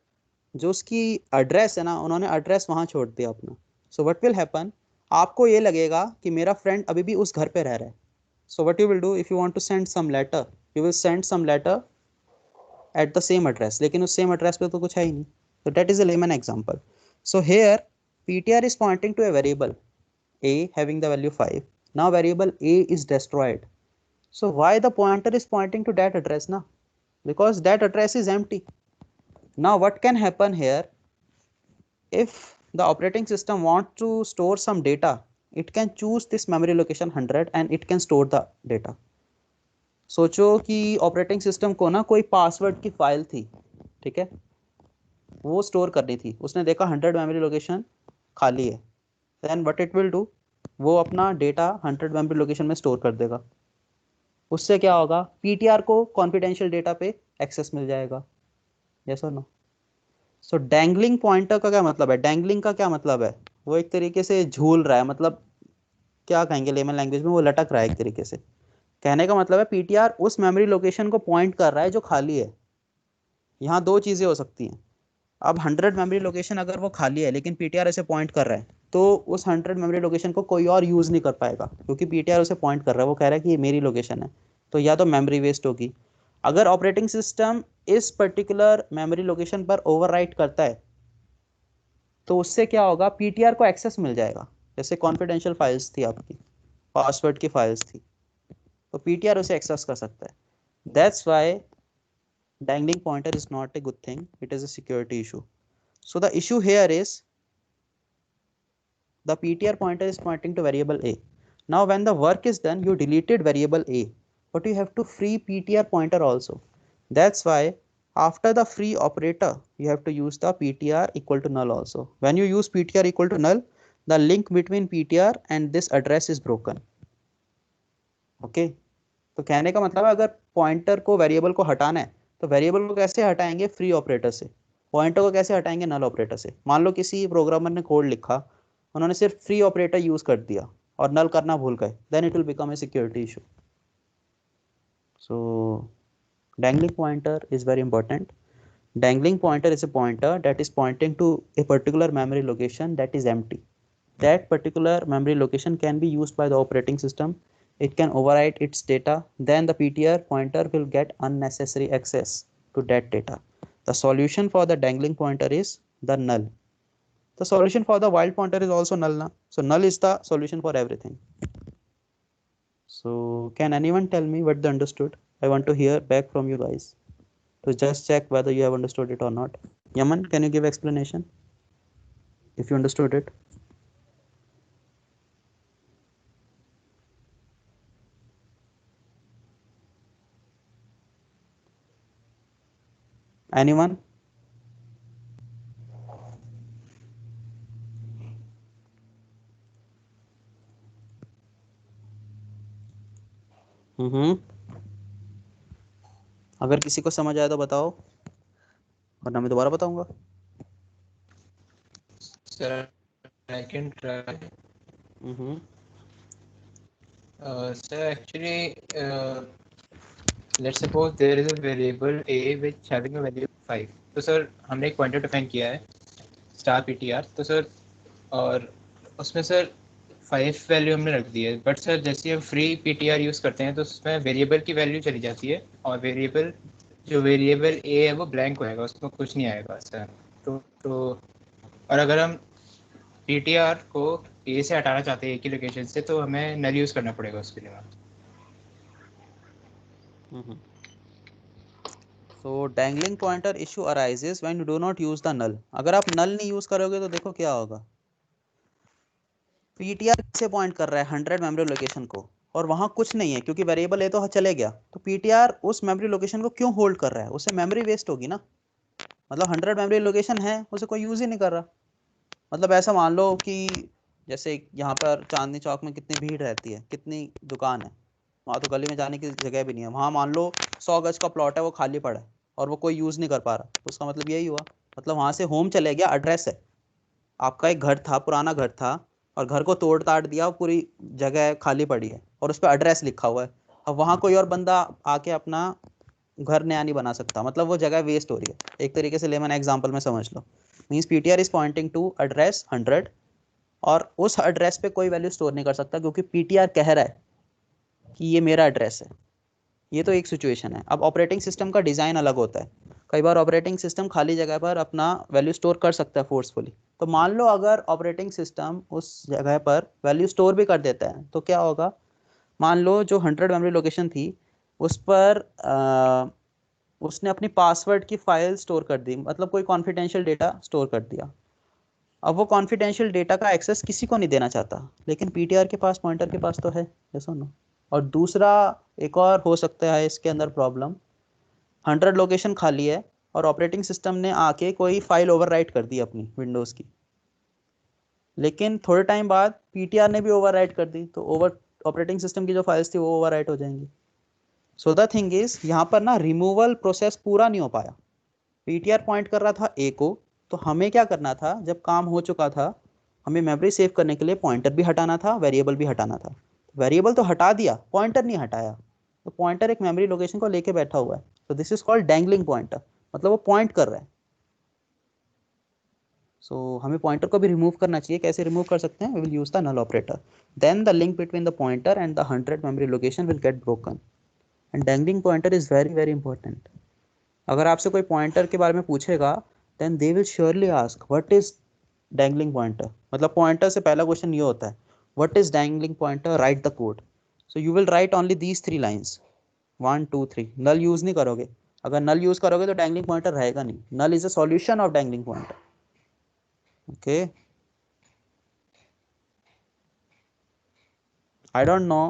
जो उसकी एड्रेस है ना, उन्होंने एड्रेस वहाँ छोड़ दिया अपना. So what will happen? आपको ये लगेगा कि मेरा फ्रेंड अभी भी उस घर पे रह रहा है. So what you will do if you want to send some letter, you will send some letter at the same address. लेकिन उस same address पे तो कुछ है ही नहीं. So that is a layman example. So here PTR is pointing to a variable A having the value 5. Now variable A is destroyed. So why the pointer is pointing to that address now? Because that address is empty. Now what can happen here? If the operating system wants to store some data, it can choose this memory location 100 and it can store the data. सोचो कि operating system को ना कोई password की file थी, ठीक है, वो स्टोर करनी थी. उसने देखा 100 मेमोरी लोकेशन खाली है. Then what it will do? वो अपना डेटा 100 मेमोरी लोकेशन में स्टोर कर देगा. उससे क्या होगा? पीटीआर को कॉन्फिडेंशियल डेटा पे एक्सेस मिल जाएगा. यस और नो? सो डैंगलिंग पॉइंटर का क्या मतलब है? डैंगलिंग का क्या मतलब है? वो एक तरीके से झूल रहा है. मतलब क्या कहेंगे लेमन लैंग्वेज में? वो लटक रहा है एक तरीके से. कहने का मतलब है पीटीआर उस मेमोरी लोकेशन को पॉइंट कर रहा है जो खाली है. यहाँ दो चीज़ें हो सकती हैं. अब 100 मेमोरी लोकेशन अगर वो खाली है लेकिन पीटीआर ऐसे पॉइंट कर रहा है, तो उस 100 मेमोरी लोकेशन को कोई और यूज़ नहीं कर पाएगा क्योंकि पीटीआर उसे पॉइंट कर रहा है. वो कह रहा है कि ये मेरी लोकेशन है. तो या तो मेमोरी वेस्ट होगी. अगर ऑपरेटिंग सिस्टम इस पर्टिकुलर मेमोरी लोकेशन पर ओवरराइट करता है तो उससे क्या होगा? पीटीआर को एक्सेस मिल जाएगा. जैसे कॉन्फिडेंशियल फाइल्स थी आपकी, पासवर्ड की फाइल्स थी, तो पीटीआर उसे एक्सेस कर सकता है. That's why dangling pointer is not a good thing. It is a security issue. So the issue here is the PTR pointer is pointing to variable A. Now when the work is done, you deleted variable A, but you have to free PTR pointer also. That's why after the free operator, you have to use the PTR equal to null also. When you use PTR equal to null, the link between PTR and this address is broken. Okay? तो कहने का मतलब है अगर pointer को variable को हटाना है तो वेरिएबल को कैसे हटाएंगे? फ्री ऑपरेटर से. पॉइंटर को कैसे हटाएंगे? नल ऑपरेटर से. मान लो किसी प्रोग्रामर ने कोड लिखा, उन्होंने सिर्फ फ्री ऑपरेटर यूज कर दिया और नल करना भूल गए, then it will become a security issue. So dangling pointer is very important. Dangling pointer is a pointer that is pointing to a particular memory location that is empty. That particular memory location can be used by the operating system. It can overwrite its data. Then the PTR pointer will get unnecessary access to that data. The solution for the dangling pointer is the null. The solution for the wild pointer is also null na? So null is the solution for everything. So can anyone tell me what they understood? I want to hear back from you guys to just check whether you have understood it or not. Yaman, can you give explanation if you understood it? Anyone? अगर किसी को समझ आया तो बताओ, वरना मैं दोबारा बताऊंगा. Sir, I can try. Sir, actually, let's suppose there is a variable A which having a value 5. तो सर हमने एक पॉइंटर डिफाइन किया है स्टार पीटीआर. तो सर और उसमें सर 5 वैल्यू हमने रख दी है, बट सर जैसे हम फ्री पीटीआर यूज करते हैं तो उसमें वेरिएबल की वैल्यू चली जाती है और वेरिएबल ए है वो ब्लैंक होएगा, उसमें कुछ नहीं आएगा सर। तो और अगर हम पीटीआर को ए से हटाना चाहते हैं एक ही लोकेशन से तो हमें नल यूज करना पड़ेगा उसके लिए। So dangling pointer issue arises when you do not use the null. अगर आप null नहीं यूज करोगे तो देखो क्या होगा। पीटीआर से पॉइंट कर रहा है 100 मेमोरी लोकेशन को और वहां कुछ नहीं है क्योंकि वेरिएबल ए तो चले गया, तो पीटीआर उस मेमोरी लोकेशन को क्यों होल्ड कर रहा है? उससे मेमोरी वेस्ट होगी ना। मतलब 100 मेमोरी लोकेशन है, उसे कोई यूज ही नहीं कर रहा। मतलब ऐसा मान लो कि जैसे यहाँ पर चांदनी चौक में कितनी भीड़ रहती है, कितनी दुकान है, वहाँ तो गली में जाने की जगह भी नहीं है। वहाँ मान लो 100 गज का प्लॉट है, वो खाली पड़ा है और वो कोई यूज़ नहीं कर पा रहा, तो उसका मतलब यही हुआ, मतलब वहाँ से होम चले गया, एड्रेस है। आपका एक घर था, पुराना घर था, और घर को तोड़ ताड़ दिया, पूरी जगह खाली पड़ी है और उस पर एड्रेस लिखा हुआ है। अब वहाँ कोई और बंदा आके अपना घर नया नहीं बना सकता, मतलब वो जगह वेस्ट हो रही है। एक तरीके से लेमन एग्जाम्पल में समझ लो, means PTR is pointing to address 100 और उस एड्रेस पे कोई वैल्यू स्टोर नहीं कर सकता क्योंकि पीटीआर कह रहा है कि ये मेरा एड्रेस है। ये तो एक सिचुएशन है। अब ऑपरेटिंग सिस्टम का डिज़ाइन अलग होता है। कई बार ऑपरेटिंग सिस्टम खाली जगह पर अपना वैल्यू स्टोर कर सकता है फोर्सफुली। तो मान लो अगर ऑपरेटिंग सिस्टम उस जगह पर वैल्यू स्टोर भी कर देता है तो क्या होगा? मान लो जो 100 मेमोरी लोकेशन थी उस पर उसने अपनी पासवर्ड की फाइल स्टोर कर दी, मतलब कोई कॉन्फिडेंशियल डेटा स्टोर कर दिया। अब वो कॉन्फिडेंशियल डेटा का एक्सेस किसी को नहीं देना चाहता, लेकिन पीटीआर के पास, पॉइंटर के पास तो है, ऐसा ना। और दूसरा एक और हो सकता है इसके अंदर प्रॉब्लम, 100 लोकेशन खाली है और ऑपरेटिंग सिस्टम ने आके कोई फाइल ओवरराइट कर दी अपनी विंडोज़ की, लेकिन थोड़े टाइम बाद पीटीआर ने भी ओवरराइट कर दी, तो ऑपरेटिंग सिस्टम की जो फाइल्स थी वो ओवरराइट हो जाएंगी। सो द थिंग इज, यहाँ पर ना रिमूवल प्रोसेस पूरा नहीं हो पाया। पीटीआर पॉइंट कर रहा था ए को, तो हमें क्या करना था, जब काम हो चुका था, हमें मेमोरी सेव करने के लिए पॉइंटर भी हटाना था, वेरिएबल भी हटाना था। वेरिएबल तो हटा दिया, पॉइंटर नहीं हटाया, तो पॉइंटर एक मेमोरी लोकेशन को लेके बैठा हुआ है। तो this is called dangling pointer, मतलब वो पॉइंट कर रहा है। सो हमें पॉइंटर को भी रिमूव करना चाहिए। कैसे रिमूव कर सकते हैं? We will use the null operator, then the link between the pointer and the 100 memory location will get broken. And dangling pointer is very very important. अगर आपसे कोई पॉइंटर के बारे में पूछेगा, then they will surely ask what is dangling pointer. मतलब pointer से पहला क्वेश्चन ये होता है, what is dangling pointer, write the code. So you will write only these 3 lines, 1 2 3। Null use नहीं करोगे। अगर नल यूज करोगे तो डैंगलिंग पॉइंटर रहेगा नहीं। Null is a solution of dangling pointer. Okay, I don't know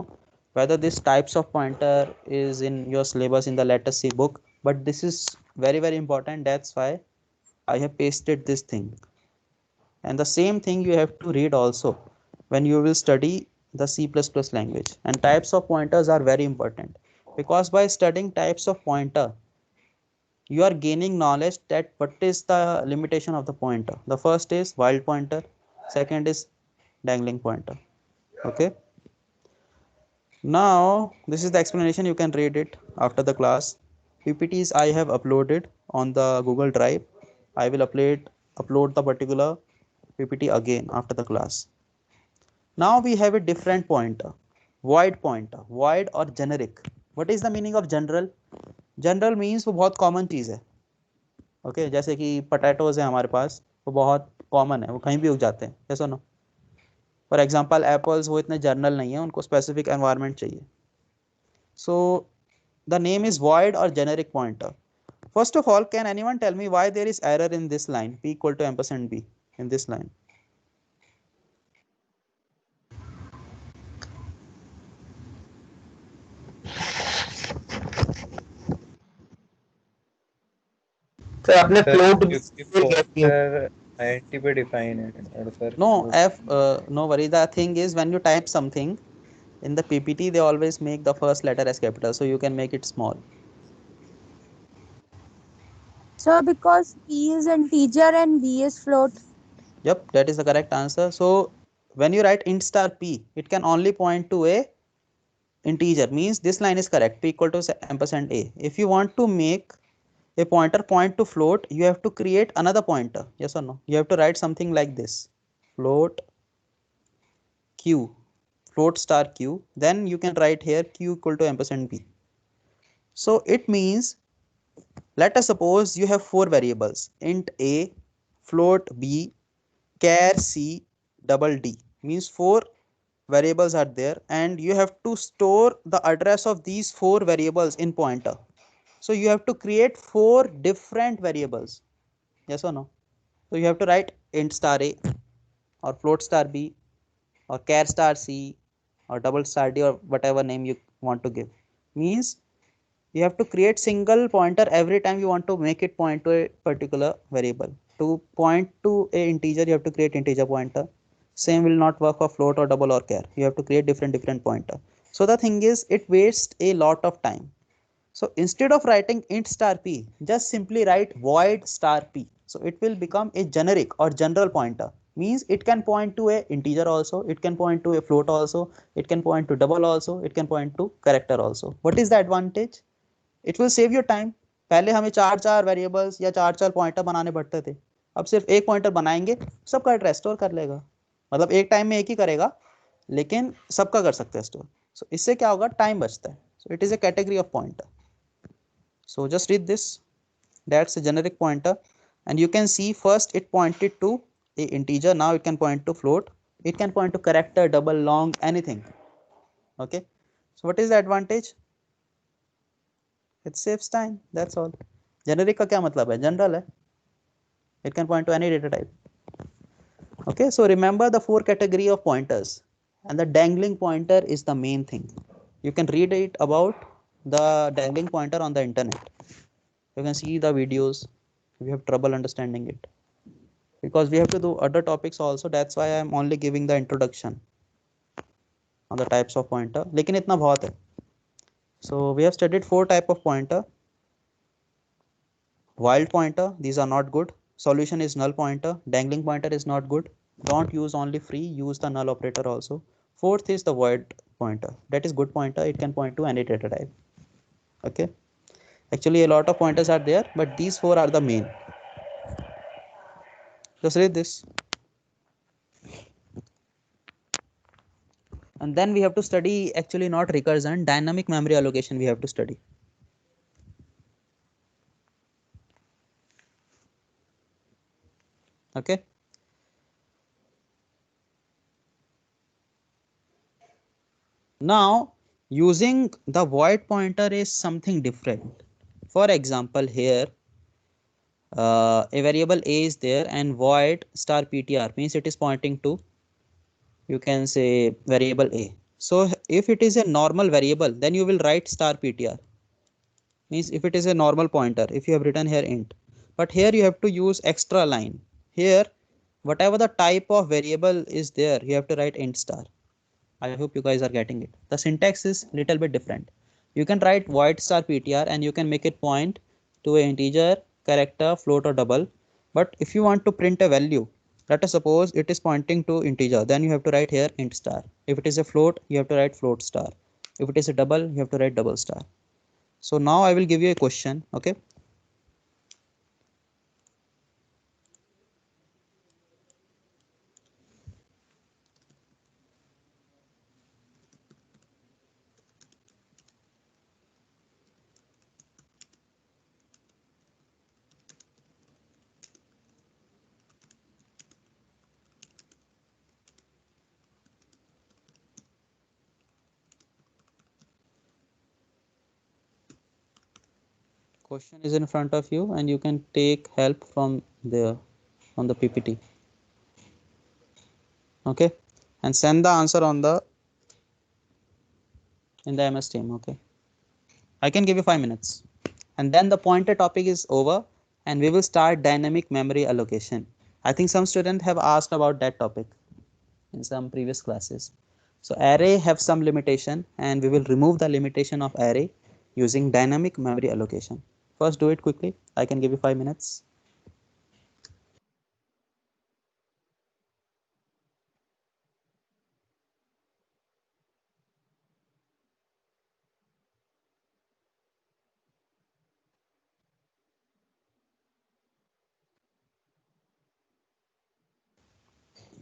whether this types of pointer is in your syllabus in the letter C book, but this is very very important. That's why I have pasted this thing. And the same thing you have to read also when you will study the C++ language. And types of pointers are very important, because by studying types of pointer you are gaining knowledge that what is the limitation of the pointer. The first is wild pointer, second is dangling pointer. Okay, now this is the explanation. You can read it after the class. PPTs I have uploaded on the Google Drive. I will upload the particular PPT again after the class. Now we have a different pointer, void pointer, void or generic. What is the meaning of general? General means वो बहुत common चीज़ है। Okay, जैसे कि potatoes है हमारे पास, वो बहुत common है, वो कहीं भी उग जाते हैं, ऐसा ना। फॉर एग्जांपल एप्पल्स, वो इतने जनरल नहीं है, उनको स्पेसिफिक एनवायरनमेंट चाहिए। So the name is void or generic pointer. First of all, can anyone tell me why there is error in this line, p equal to ampersand b in this line? Sir आपने sir float क्योंकि pointer INT पे define है और sir No, no worry. The thing is, when you type something in the PPT, they always make the first letter as capital, so you can make it small. Sir, because P is integer and B is float. Yep, that is the correct answer. So when you write int star p, it can only point to a integer, means this line is correct, p equal to ampersand a. If you want to make a pointer point to float, you have to create another pointer. Yes or no? You have to write something like this, float q, float star q, then you can write here q equal to ampersand b. So it means, let us suppose you have four variables, int a, float b, char c, double d. Means four variables are there and you have to store the address of these four variables in pointer. So you have to create four different variables. Yes or no? So you have to write int star a or float star b or char star c or double star d or whatever name you want to give. Means you have to create single pointer every time you want to make it point to a particular variable. To point to a integer, you have to create integer pointer. Same will not work for float or double or char. You have to create different pointer. So the thing is, it wastes a lot of time. So instead of writing int star p, just simply write void star p. So it will become a generic or general pointer. Means it can point to a integer also, it can point to a float also, it can point to double also, it can point to character also. What is the advantage? It will save your time. पहले हमें चार चार variables या चार चार pointer बनाने पड़ते थे, अब सिर्फ एक पॉइंटर बनाएंगे, सबका एड्रेस स्टोर कर लेगा. मतलब एक टाइम में एक ही करेगा लेकिन सबका कर सकते हैं स्टोर. सो इससे क्या होगा, टाइम बचता है. So it is a category of pointer. So just read this. That's a generic pointer and you can see first it pointed to a integer, now it can point to float, it can point to character, double, long, anything. Okay, so what is the advantage? It saves time, that's all. Generic का क्या मतलब है, general है, it can point to any data type. Okay, so remember the four category of pointers and the dangling pointer is the main thing. You can read it about the dangling pointer on the internet. You can see the videos if you have trouble understanding it, because we have to do other topics also. That's why I am only giving the introduction on the types of pointer. लेकिन इतना बहुत है. So we have studied four type of pointer. Wild pointer, these are not good. Solution is null pointer. Dangling pointer is not good. Don't use only free, use the null operator also. Fourth is the void pointer, that is good pointer, it can point to any data type. Okay, actually a lot of pointers are there but these four are the main. Just read this. And then we have to study, actually not recursion, dynamic memory allocation we have to study. Okay, now using the void pointer is something different. For example, here a variable a is there and void star ptr means it is pointing to, you can say, variable a. So if it is a normal variable, then you will write star ptr. Means if it is a normal pointer, if you have written here int, but here you have to use extra line. Here whatever the type of variable is there, you have to write int star. I hope you guys are getting it. The syntax is little bit different. You can write void star ptr and you can make it point to an integer, character, float or double. But if you want to print a value, let us suppose it is pointing to integer, then you have to write here int star. If it is a float, you have to write float star. If it is a double, you have to write double star. So now I will give you a question. Okay, question is in front of you and you can take help from there on the PPT. Okay, and send the answer on the in the MS Team. Okay, I can give you 5 minutes and then the pointer topic is over and we will start dynamic memory allocation. I think some students have asked about that topic in some previous classes. So array have some limitation and we will remove the limitation of array using dynamic memory allocation. First do it quickly. I can give you 5 minutes.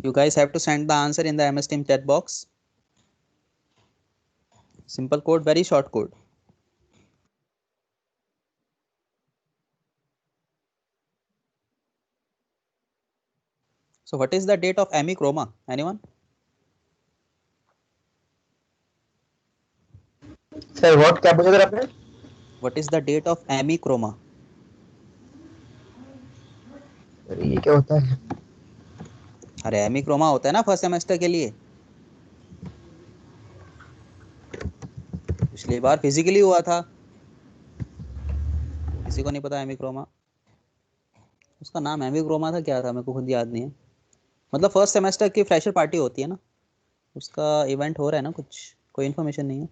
You guys have to send the answer in the MS Team chat box. Simple code, very short code. So what is the date of amichroma? Anyone? Sir what क्या पूछा sir आपने? What is the date of amichroma? Sir ये क्या होता है? अरे amichroma होता है ना फर्स्ट सेमेस्टर के लिए, पिछली बार फिजिकली हुआ था। किसी को नहीं पता amichroma? उसका नाम amichroma था, क्या था मेरे को खुद याद नहीं है। मतलब फर्स्ट सेमेस्टर की फ्रेशर पार्टी होती है ना, उसका इवेंट हो रहा है ना कुछ, कोई इन्फॉर्मेशन नहीं है।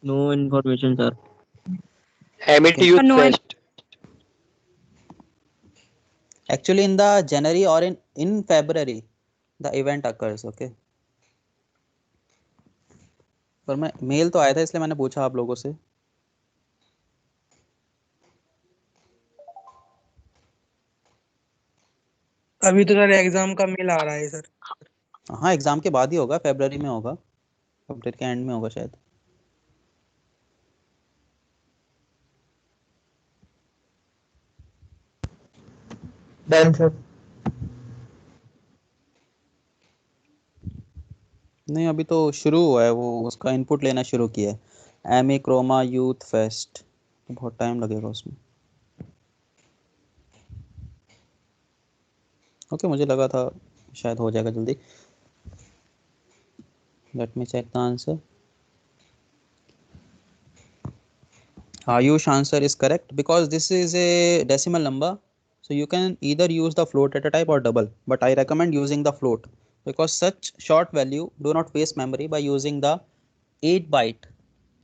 No information, sir. Emit youth No, fest. Actually in the January or in February the event occurs, okay? पर मैं मेल तो आया था इसलिए मैंने पूछा आप लोगों से। अभी तो सर एग्जाम का मेल आ रहा है सर। हाँ एग्जाम के बाद ही होगा, फरवरी में होगा, फरवरी के एंड में होगा शायद। Done sir. नहीं अभी तो शुरू हुआ है, वो उसका इनपुट लेना शुरू किया है। amichroma यूथ फेस्ट, तो बहुत टाइम लगेगा उसमें। ओके मुझे लगा था शायद हो जाएगा जल्दी। Let me check the answer. Ayush answer is correct because this is a decimal number, so you can either use the float data type or double, but I recommend using the float because such short value do not waste memory by using the 8 byte,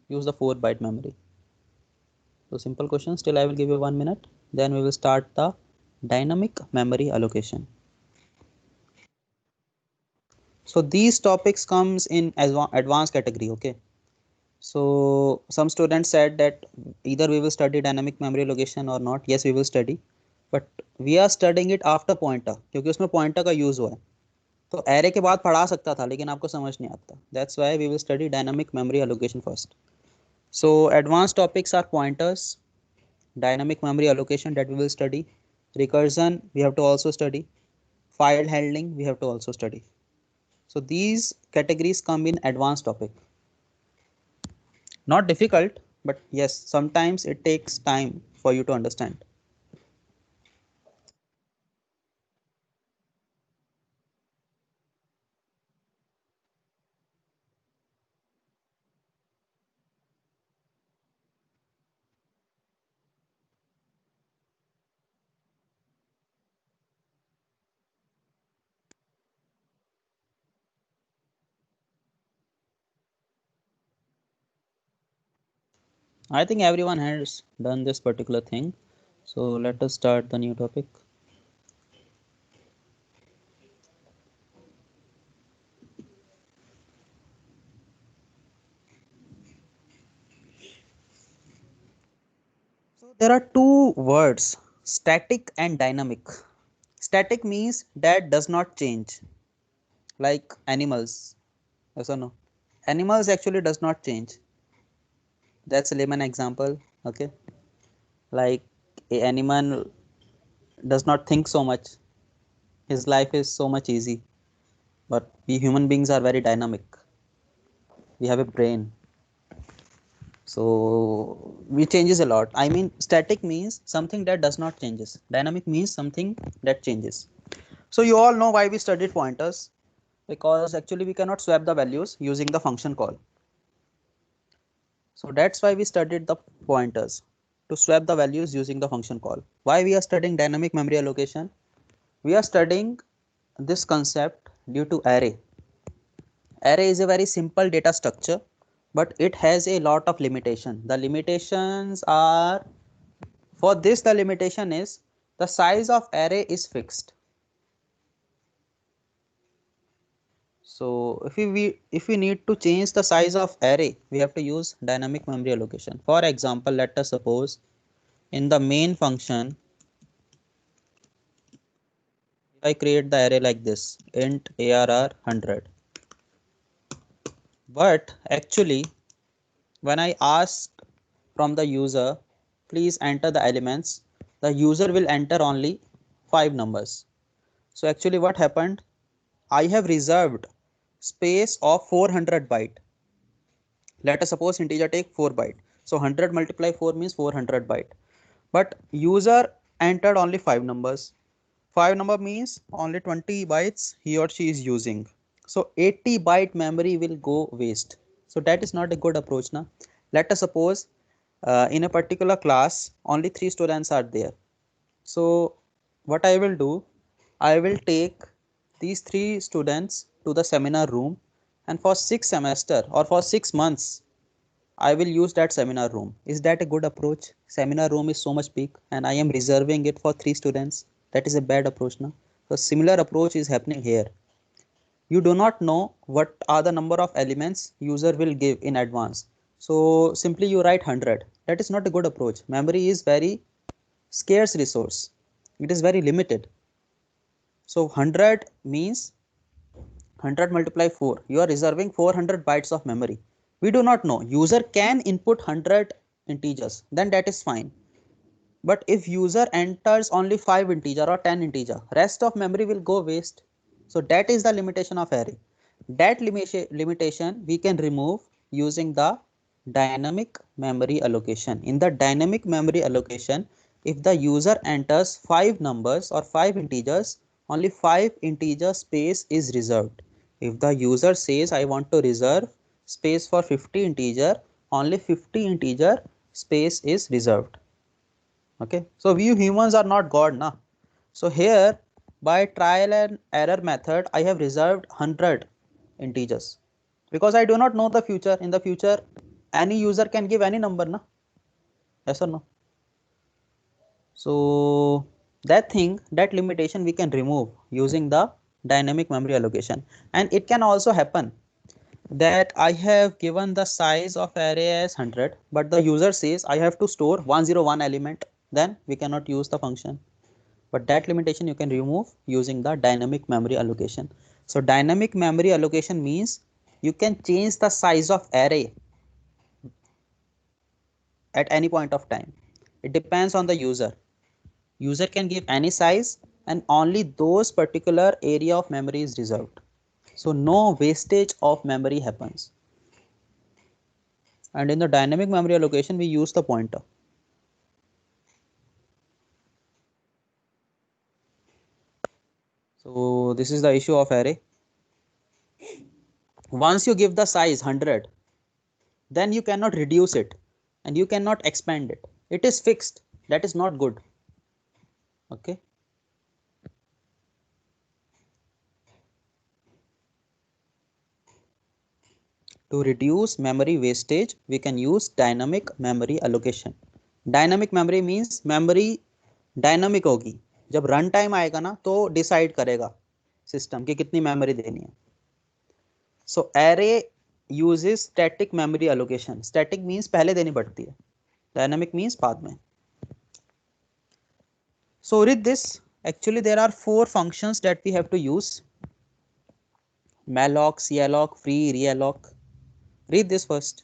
use the 4 byte memory. So simple question, still I will give you 1 minute, then we will start the dynamic memory allocation. So these topics comes in as advanced category, okay? So some students said that either we will study dynamic memory allocation or not. Yes, we will study, but we are studying it after pointer क्योंकि उसमें pointer का use हुआ है। तो array के बाद पढ़ा सकता था लेकिन आपको समझ नहीं आता। That's why we will study dynamic memory allocation first. So advanced topics are pointers, dynamic memory allocation that we will study, recursion we have to also study, file handling we have to also study. So these categories come in advanced topic. Not difficult, but yes, sometimes it takes time for you to understand. I think everyone has done this particular thing. So let us start the new topic. So there are two words, static and dynamic. Static means that does not change, like animals. Yes or no? Animals actually does not change. That's a layman example. Okay, like a animal does not think so much. His life is so much easy. But we human beings are very dynamic. We have a brain. So we changes a lot. I mean, static means something that does not changes. Dynamic means something that changes. So you all know why we studied pointers, because actually we cannot swap the values using the function call. So that's why we studied the pointers, to swap the values using the function call. Why we are studying dynamic memory allocation? We are studying this concept due to array. Array is a very simple data structure, but it has a lot of limitation. The limitations are, for this the limitation is the size of array is fixed. So if we need to change the size of array, we have to use dynamic memory allocation. For example, let us suppose in the main function, I create the array like this, int arr 100. But actually, when I ask from the user, please enter the elements, the user will enter only 5 numbers. So actually what happened, I have reserved space of 400 byte. Let us suppose integer take 4 byte. So 100 multiply 4 means 400 byte. But user entered only 5 numbers. 5 number means only 20 bytes he or she is using. So 80 byte memory will go waste. So that is not a good approach now. Let us suppose in a particular class only 3 students are there. So what I will do, I will take these 3 students to the seminar room, and for 6 semester or for 6 months I will use that seminar room. Is that a good approach? Seminar room is so much big and I am reserving it for 3 students. That is a bad approach now. So similar approach is happening here. You do not know what are the number of elements user will give in advance. So simply you write 100. That is not a good approach. Memory is very scarce resource. It is very limited. So 100 means 100 multiply 4. You are reserving 400 bytes of memory. We do not know. User can input 100 integers. Then that is fine. But if user enters only 5 integer or 10 integer, rest of memory will go waste. So that is the limitation of array. That limitation we can remove using the dynamic memory allocation. In the dynamic memory allocation, if the user enters 5 numbers or 5 integers, only 5 integer space is reserved. If the user says I want to reserve space for 50 integer, only 50 integer space is reserved. Okay, so we humans are not god na. So here by trial and error method I have reserved 100 integers because I do not know the future. In the future any user can give any number na, yes or no? So that thing, that limitation we can remove using the dynamic memory allocation. And it can also happen that I have given the size of array as 100, but the user says I have to store 101 element, then we cannot use the function. But that limitation you can remove using the dynamic memory allocation. So dynamic memory allocation means you can change the size of array at any point of time. It depends on the user. User can give any size and only those particular area of memory is reserved. So no wastage of memory happens. And in the dynamic memory allocation we use the pointer. So this is the issue of array. Once you give the size 100, then you cannot reduce it and you cannot expand it. It is fixed. That is not good. Okay. To reduce memory wastage, we can use dynamic memory allocation. Dynamic memory means memory dynamic होगी. जब run time आएगा ना तो decide करेगा system कि कितनी memory देनी है. So array uses static memory allocation. Static means पहले देनी पड़ती है, डायनामिक मींस बाद में. So with this, actually there are 4 functions that we have to use: malloc, calloc, free, realloc. Read this first.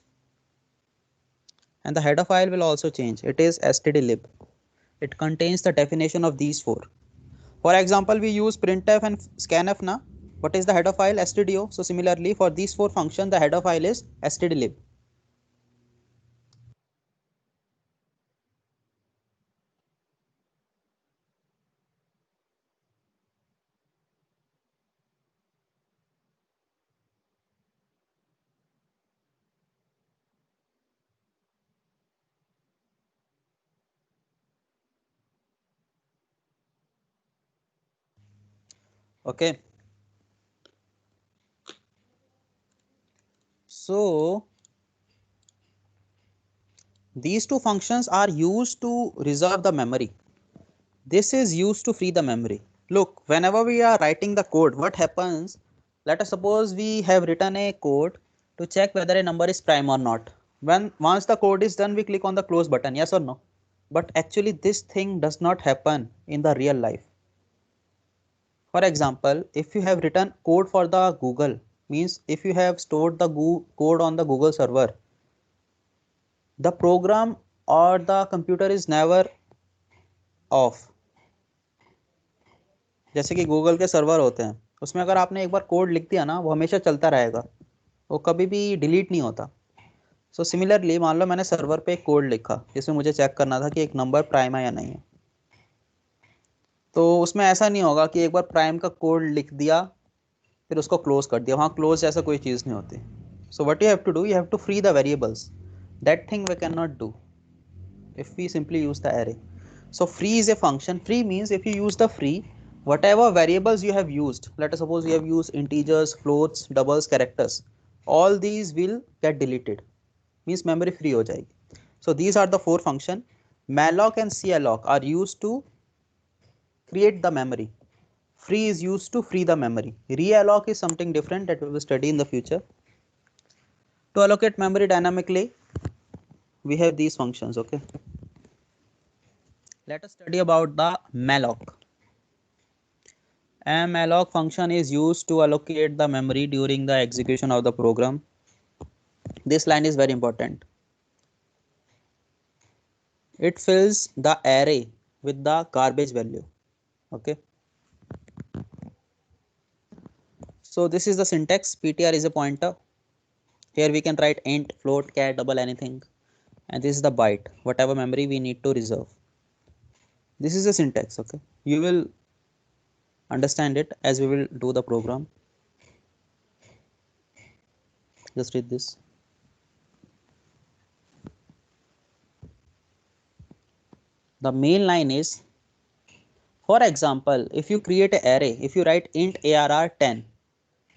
And the header file will also change. It is stdlib. It contains the definition of these 4. For example, we use printf and scanf na. What is the header file? stdio. So similarly for these 4 functions, the header file is stdlib. Okay. So these 2 functions are used to reserve the memory. This is used to free the memory. Look, whenever we are writing the code, what happens? Let us suppose we have written a code to check whether a number is prime or not. Once the code is done, we click on the close button, yes or no? But actually this thing does not happen in the real life. For example, if you have written code for the Google, means if you have stored the code on the Google server, the program or the computer is never off. जैसे कि Google के server होते हैं, उसमें अगर आपने एक bar code लिख दिया ना, वो हमेशा चलता रहेगा, वो कभी भी डिलीट नहीं होता. सो सिमिलरली मान लो मैंने सर्वर पे एक कोड लिखा जिसमें मुझे चेक करना था कि एक नंबर प्राइम है या नहीं है. तो उसमें ऐसा नहीं होगा कि एक बार प्राइम का कोड लिख दिया फिर उसको क्लोज कर दिया, वहाँ क्लोज जैसा कोई चीज़ नहीं होती. So what you have to do, you have to free the variables. That thing we can not do if we simply use the array. So free is a function. Free means if you use the free, whatever variables you have used, let us suppose you have used integers, floats, doubles, characters, all these will get deleted, means memory free हो जाएगी. So these are the four function. malloc and calloc are used to create the memory. Free is used to free the memory. Realloc is something different that we will study in the future. To allocate memory dynamically, we have these functions. Okay, let us study about the malloc. A malloc function is used to allocate the memory during the execution of the program. This line is very important. It fills the array with the garbage value. Okay, so this is the syntax. PTR is a pointer. Here we can write int, float, char, double, anything, and this is the byte, whatever memory we need to reserve. This is the syntax. Okay, you will understand it as we will do the program. Just read this. The main line is, for example, if you create an array, if you write int arr 10,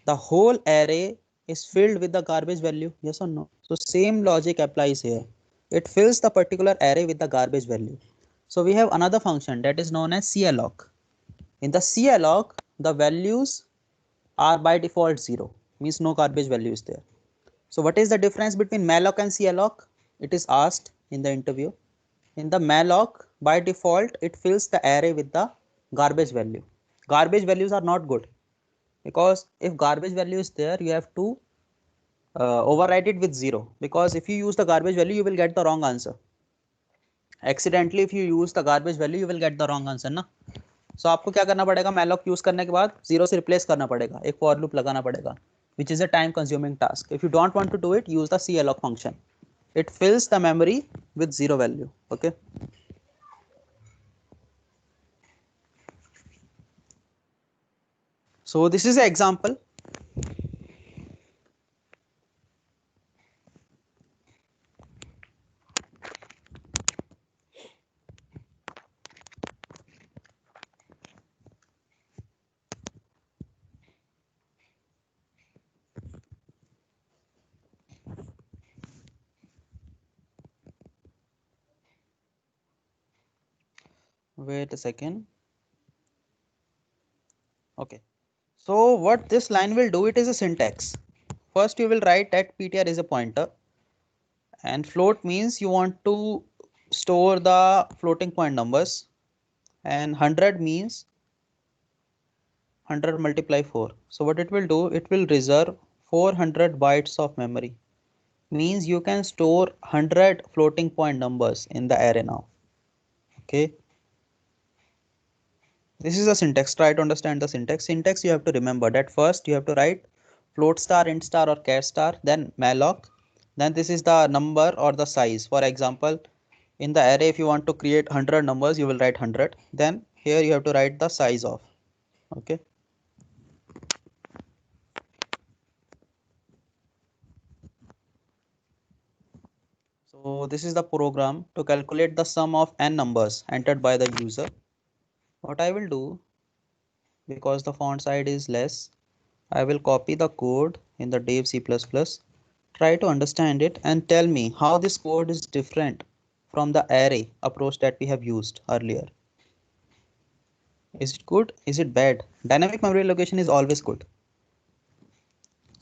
the whole array is filled with the garbage value, yes or no? So same logic applies here. It fills the particular array with the garbage value. So we have another function that is known as calloc. In the calloc, the values are by default 0, means no garbage value is there. So what is the difference between malloc and calloc? It is asked in the interview. In the malloc, by default, it fills the array with the garbage value. Garbage values are not good, because if garbage value is there, you have to overwrite it with 0, because if you use the garbage value, you will get the wrong answer. Accidentally, if you use the garbage value, you will get the wrong answer ना. So आपको क्या करना पड़ेगा, malloc use करने के बाद 0 से replace करना पड़ेगा, एक for loop लगाना पड़ेगा, which is a time consuming task. If you don't want to do it, use the calloc function. It fills the memory with 0 value. Okay, so this is an example. Wait a second. Okay, so what this line will do, it is a syntax. First you will write that ptr is a pointer, and float means you want to store the floating point numbers, and 100 means 100 multiply 4. So what it will do, it will reserve 400 bytes of memory, means you can store 100 floating point numbers in the array now. Okay, this is the syntax. Try to understand the syntax. Syntax, you have to remember that first you have to write float star, int star or char star, then malloc, then this is the number or the size. For example, in the array, if you want to create 100 numbers, you will write 100, then here you have to write the size of. Okay, so this is the program to calculate the sum of n numbers entered by the user. What I will do, because the font size is less, I will copy the code in the dev C++, try to understand it and tell me how this code is different from the array approach that we have used earlier. Is it good? Is it bad? Dynamic memory allocation is always good.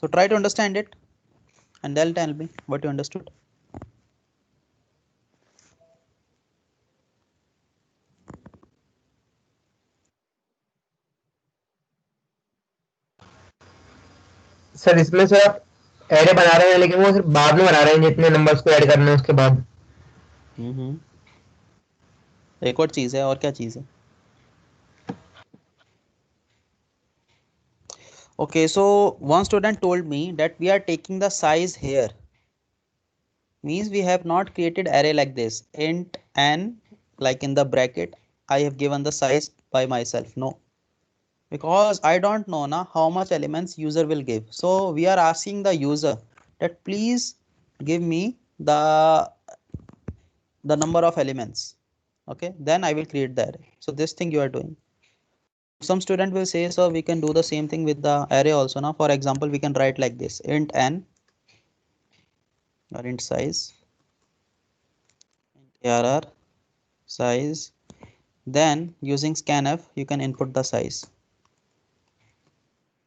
So try to understand it and then tell me what you understood. Sir इसमें sir आप array बना रहे हैं लेकिन वो सिर्फ बाद में बना रहे हैं जितने नंबर्स को ऐड करने हैं उसके बाद। एक और चीज है, और क्या चीज है? Okay, so one student told me that we are taking the size here. Means we have not created array like this. Int n, like in the bracket, I have given the size by myself. No, because I don't know na how much elements user will give. So we are asking the user that please give me the number of elements. Okay, then I will create the array. So this thing you are doing. Some student will say, so we can do the same thing with the array also now. For example, we can write like this: int n or int size, int arr size. Then using scanf, you can input the size.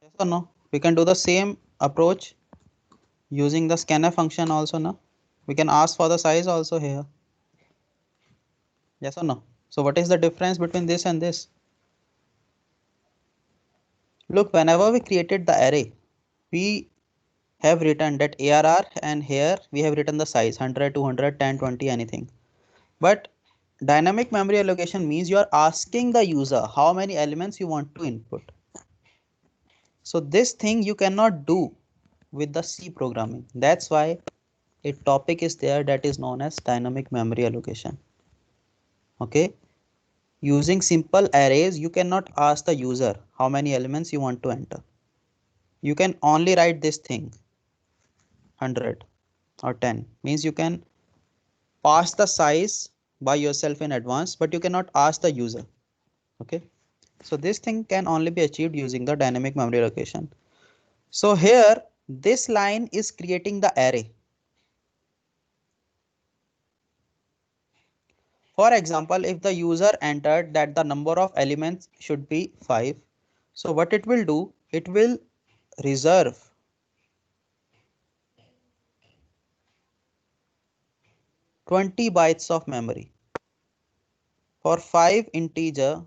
Yes or no? We can do the same approach using the scanf function also. Now we can ask for the size also here. Yes or no? So what is the difference between this and this? Look, whenever we created the array, we have written that arr, and here we have written the size 100, 200, 10, 20, anything. But dynamic memory allocation means you are asking the user how many elements you want to input. So this thing you cannot do with the C programming. That's why a topic is there that is known as dynamic memory allocation. Okay, using simple arrays, you cannot ask the user how many elements you want to enter. You can only write this thing 100 or 10, means you can pass the size by yourself in advance, but you cannot ask the user. Okay, so this thing can only be achieved using the dynamic memory allocation. So here this line is creating the array. For example, if the user entered that the number of elements should be 5, so what it will do, it will reserve 20 bytes of memory. For 5 integer,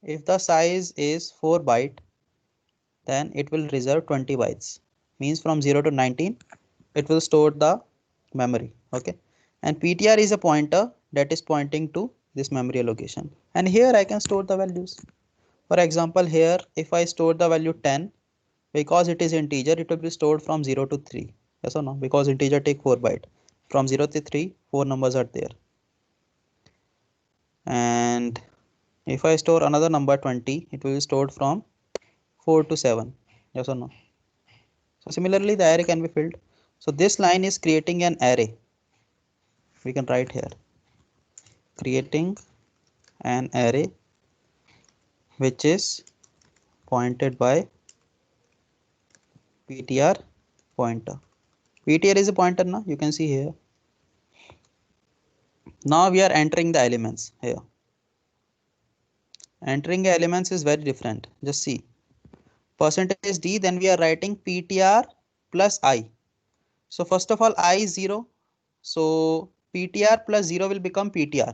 if the size is 4 byte, then it will reserve 20 bytes. Means from 0 to 19, it will store the memory. Okay, and PTR is a pointer that is pointing to this memory allocation. And here I can store the values. For example, here if I store the value 10, because it is integer, it will be stored from 0 to 3. Yes or no? Because integer take 4 byte. From 0 to 3, 4 numbers are there. And if I store another number 20, it will be stored from 4 to 7. Yes or no? So similarly, the array can be filled. So this line is creating an array. We can write here, creating an array which is pointed by PTR pointer. PTR is a pointer now, you can see here. Now we are entering the elements here. Entering elements is very different. Just see. Percentage D, then we are writing PTR plus I. So first of all, I is 0. So PTR plus 0 will become PTR.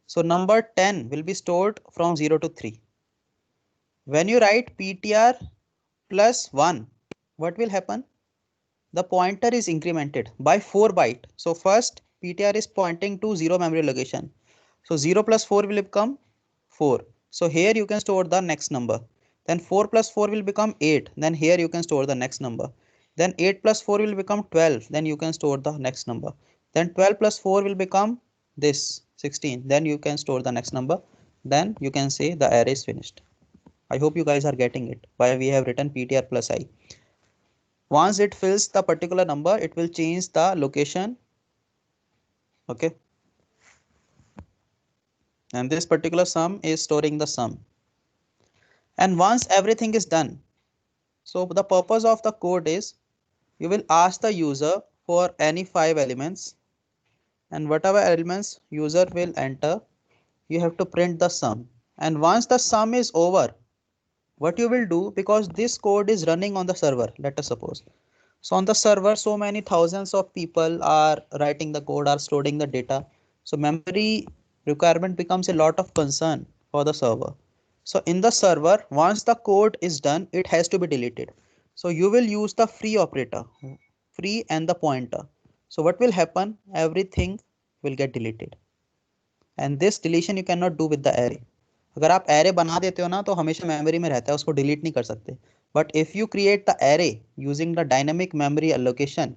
So number 10 will be stored from 0 to 3. When you write PTR plus 1, what will happen? The pointer is incremented by 4 byte. So first PTR is pointing to 0 memory location. So 0 plus 4 will become 4. So here you can store the next number. Then 4 plus 4 will become 8. Then here you can store the next number. Then 8 plus 4 will become 12. Then you can store the next number. Then 12 plus 4 will become this 16. Then you can store the next number. Then you can say the array is finished. I hope you guys are getting it. Why we have written PTR plus I. Once it fills the particular number, it will change the location. Okay. And this particular sum is storing the sum. And once everything is done, so the purpose of the code is you will ask the user for any 5 elements, and whatever elements user will enter, you have to print the sum. And once the sum is over, what you will do, because this code is running on the server, let us suppose. So on the server, so many thousands of people are writing the code, are storing the data. So memory requirement becomes a lot of concern for the server. So in the server, once the code is done, it has to be deleted. So you will use the free operator, free and the pointer. So what will happen? Everything will get deleted. And this deletion you cannot do with the array. अगर आप array बना देते हो ना तो हमेशा memory में रहता है, उसको delete नहीं कर सकते. But if you create the array using the dynamic memory allocation,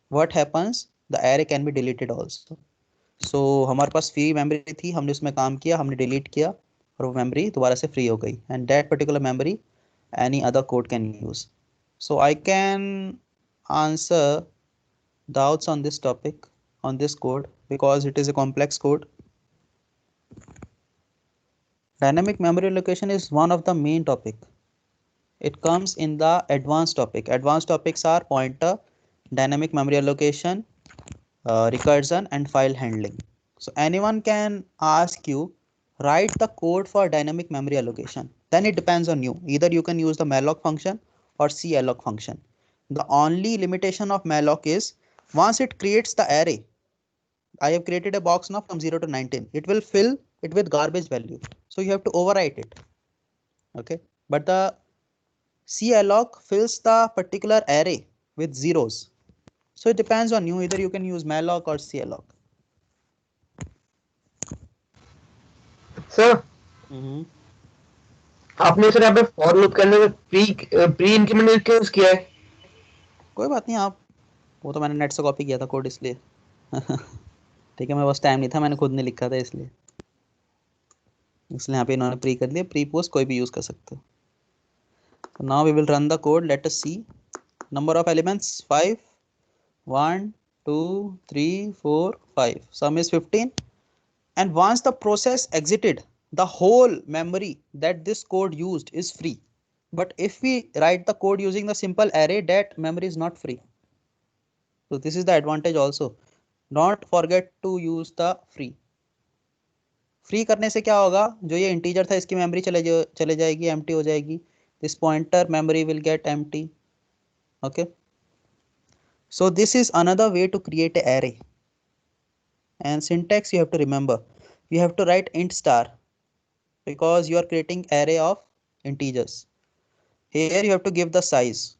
what happens? The array can be deleted also. So हमारे पास free memory थी, हमने उसमें काम किया, हमने delete किया और वो memory दोबारा से free हो गई. And that particular memory any other code can use. So I can answer doubts on this topic, on this code, because it is a complex code. Dynamic memory allocation is one of the main topic. It comes in the advanced topic. Advanced topics are pointer, dynamic memory allocation, recursion and file handling. So anyone can ask you, write the code for dynamic memory allocation. Then it depends on you. Either you can use the malloc function or calloc function. The only limitation of malloc is once it creates the array, I have created a box now from 0 to 19. It will fill it with garbage value. So you have to overwrite it. Okay. But the calloc fills the particular array with zeros. So it depends on you. Either you can use malloc or calloc. Sir आपने sir यहाँ पे for loop के अंदर pre increment क्यों use किया है? कोई बात नहीं, आप वो तो मैंने नेट से कॉपी किया था कोड इसलिए. ठीक है, मेरे पास टाइम नहीं था, मैंने खुद नहीं लिखा था इसलिए यहाँ पे इन्होंने प्री कर दिया. प्री पोस्ट कोई भी यूज कर सकते हो. So now we will run the code. Let us see. Number of elements 5. 1, 2, 3, 4, 5. Sum is 15. And once the process exited, the whole memory that this code used is free. But if we write the code using the simple array, that memory is not free. So this is the advantage also. Don't forget to use the free. Free करने से क्या होगा, जो ये integer था इसकी memory चले जाएगी, एम्प्टी हो जाएगी. This pointer memory will get empty. Okay. So this is another way to create an array. And syntax you have to remember. You have to write int star because you are creating array of integers. Here you have to give the size.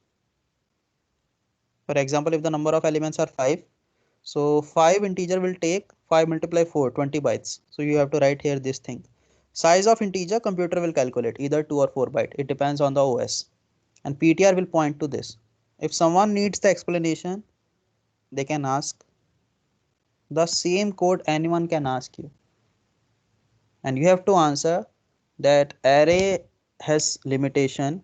For example, if the number of elements are 5, so 5 integer will take 5 multiply 4, 20 bytes. So you have to write here this thing. Size of integer computer will calculate either 2 or 4 byte. It depends on the OS. And PTR will point to this. If someone needs the explanation, they can ask. The same code anyone can ask you. And you have to answer that array has limitation.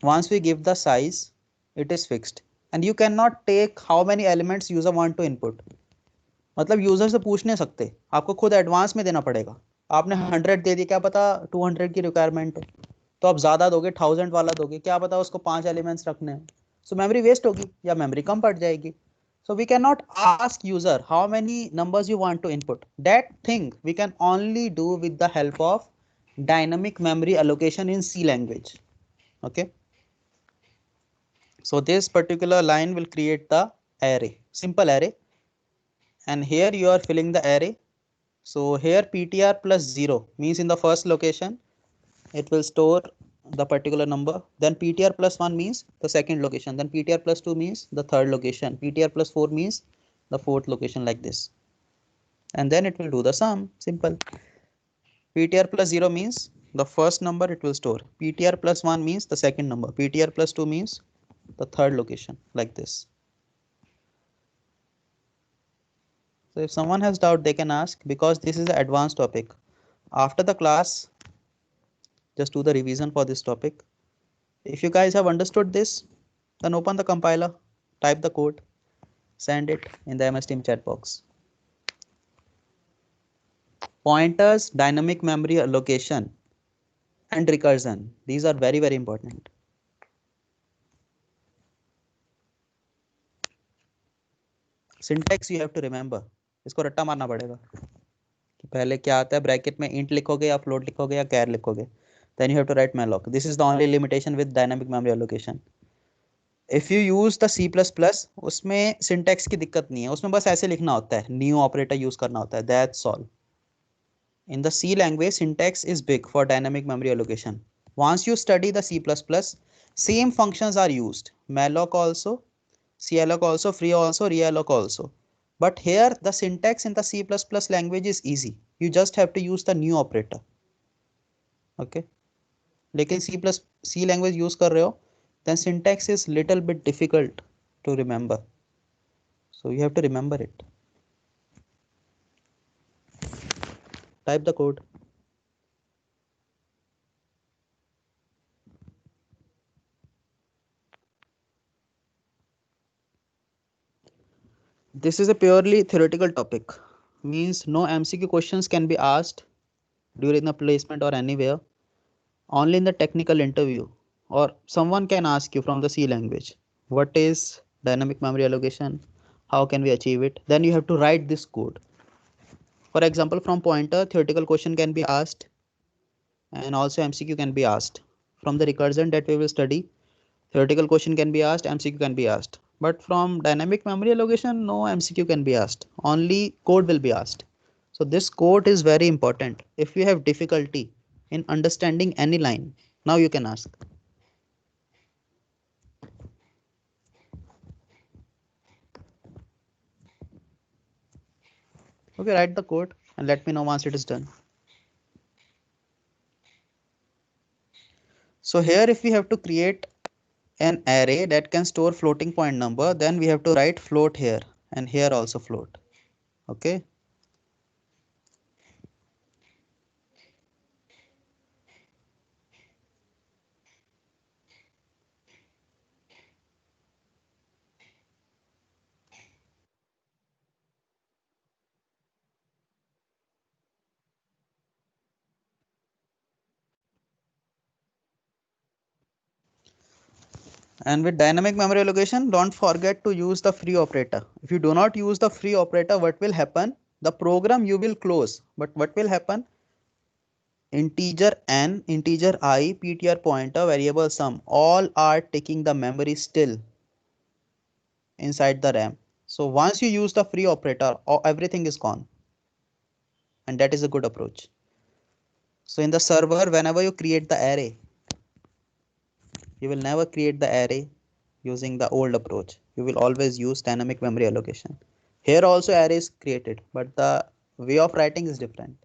Once we give the size, it is fixed. And you cannot take how many elements user want to input. मतलब user से पूछ नहीं सकते, आपको खुद advance में देना पड़ेगा. आपने 100 दे दी, क्या पता 200 की रिक्वायरमेंट हो, तो आप ज़्यादा दोगे, 1000 वाला दोगे, क्या पता उसको 5 एलिमेंट्स रखने हैं. सो मेमोरी वेस्ट होगी या मेमोरी कम पड़ जाएगी. So we can not ask user how many numbers you want to input. That thing we can only do with the help of dynamic memory allocation in C language. Okay. So this particular line will create the array, simple array. And here you are filling the array. So here PTR plus 0 means in the first location it will store the particular number. Then PTR plus 1 means the second location. Then PTR plus 2 means the third location. PTR plus 4 means the fourth location, like this. And then it will do the sum. Simple. PTR plus 0 means the first number it will store. PTR plus 1 means the second number. PTR plus 2 means the third location, like this. So if someone has doubt, they can ask, because this is an advanced topic. After the class, just do the revision for this topic. If you guys have understood this, then open the compiler, type the code, send it in the MS Team chat box. Pointers, dynamic memory allocation, and recursion. These are very, very important. Syntax you have to remember. इसको रट्टा मारना पड़ेगा कि पहले क्या आता है, bracket में int लिखोगे या float लिखोगे या char लिखोगे. Then you have to write malloc. This is the only limitation with dynamic memory allocation. If you use the C++, उसमें syntax की दिक्कत नहीं है, उसमें बस ऐसे लिखना होता है, new operator use करना होता है. That's all. In the C language, syntax is big for dynamic memory allocation. Once you study the C++, Same functions are used, malloc also, cloc also, free also, realloc also. But here the syntax in the C++ language is easy. You just have to use the new operator. Okay. लेकिन C language use कर रहे हो, then syntax is little bit difficult to remember. So you have to remember it. Type the code. This is a purely theoretical topic. Means no MCQ questions can be asked during the placement or anywhere. Only in the technical interview, or someone can ask you from the C language, what is dynamic memory allocation? How can we achieve it? Then you have to write this code. For example, from pointer, theoretical question can be asked, and also MCQ can be asked. From the recursion that we will study, theoretical question can be asked, MCQ can be asked. But from dynamic memory allocation, no MCQ can be asked. Only code will be asked. So this code is very important. If you have difficulty in understanding any line, now you can ask. Okay, write the code and let me know once it is done. So here if we have to create an array that can store floating point number, then we have to write float here and here also float. Okay. And with dynamic memory allocation, don't forget to use the free operator. If you do not use the free operator, what will happen? The program you will close, but what will happen? Integer n, integer I, ptr pointer, variable sum, all are taking the memory still inside the RAM. So once you use the free operator, everything is gone. And that is a good approach. So in the server, whenever you create the array, you will never create the array using the old approach. You will always use dynamic memory allocation. Here also array is created, but the way of writing is different.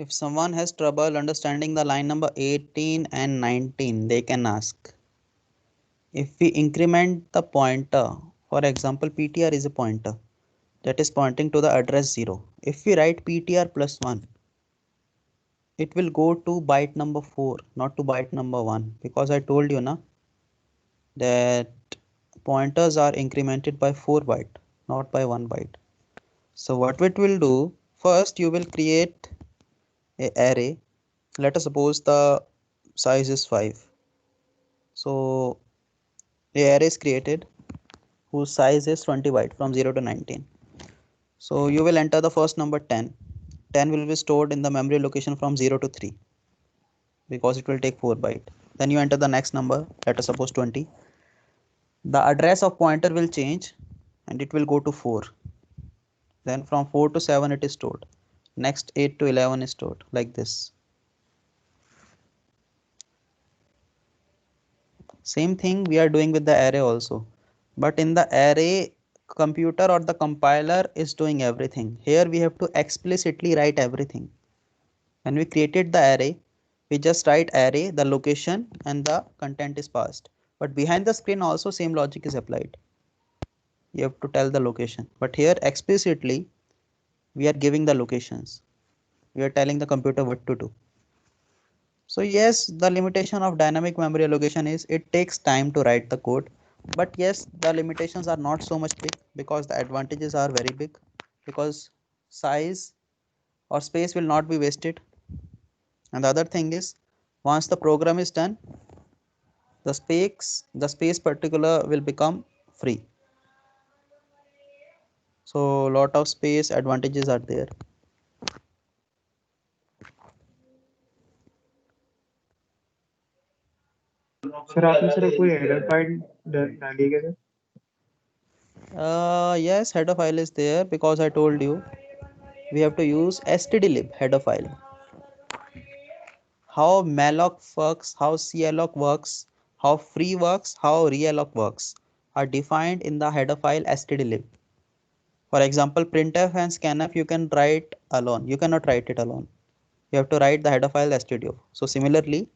If someone has trouble understanding the line number 18 and 19, they can ask. If we increment the pointer, for example, PTR is a pointer that is pointing to the address 0. If we write PTR plus 1, it will go to byte number 4, not to byte number 1, because I told you na that pointers are incremented by 4 byte, not by 1 byte. So what it will do, first you will create a array. Let us suppose the size is 5. So a array is created whose size is 20 byte from 0 to 19. So you will enter the first number 10. 10 will be stored in the memory location from 0 to 3 because it will take 4 byte. Then you enter the next number, let us suppose 20. The address of pointer will change and it will go to 4. Then from 4 to 7 it is stored. Next 8 to 11 is stored like this. Same thing we are doing with the array also. But in the array, computer or the compiler is doing everything. Here we have to explicitly write everything. When we created the array, we just write array, the location and the content is passed. But behind the screen also same logic is applied. You have to tell the location. But here explicitly we are giving the locations. We are telling the computer what to do. So yes, the limitation of dynamic memory allocation is it takes time to write the code. But yes, the limitations are not so much big because the advantages are very big, because size or space will not be wasted. And the other thing is, once the program is done, the space particular will become free. So lot of space advantages are there. Sir आपने sir कोई error file डाली है क्या sir? Yes, header file is there because I told you we have to use stdlib header file. How malloc works, how calloc works, how free works, how realloc works are defined in the header file stdlib. For example, printf and scanf you can write alone. You cannot write it alone. You have to write the header file stdio. So similarly,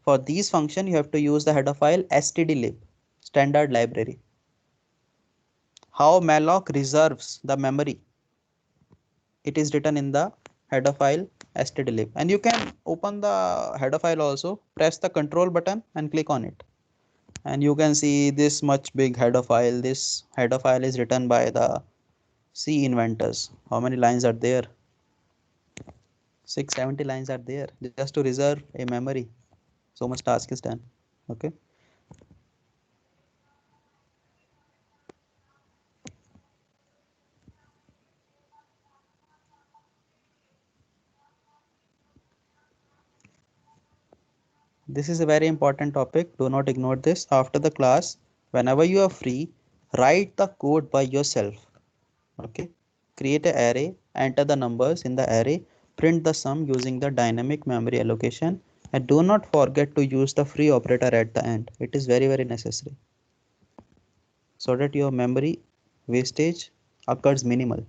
for these function you have to use the header file stdlib, standard library. How malloc reserves the memory, it is written in the header file stdlib, and you can open the header file also, press the control button and click on it, and you can see this much big header file. This header file is written by the C inventors. How many lines are there? 670 lines are there just to reserve a memory. So much task is done. Okay. This is a very important topic. Do not ignore this. After the class, whenever you are free, write the code by yourself. Okay. Create an array, enter the numbers in the array, print the sum using the dynamic memory allocation, and do not forget to use the free operator at the end. It is very, very necessary so that your memory wastage occurs minimal.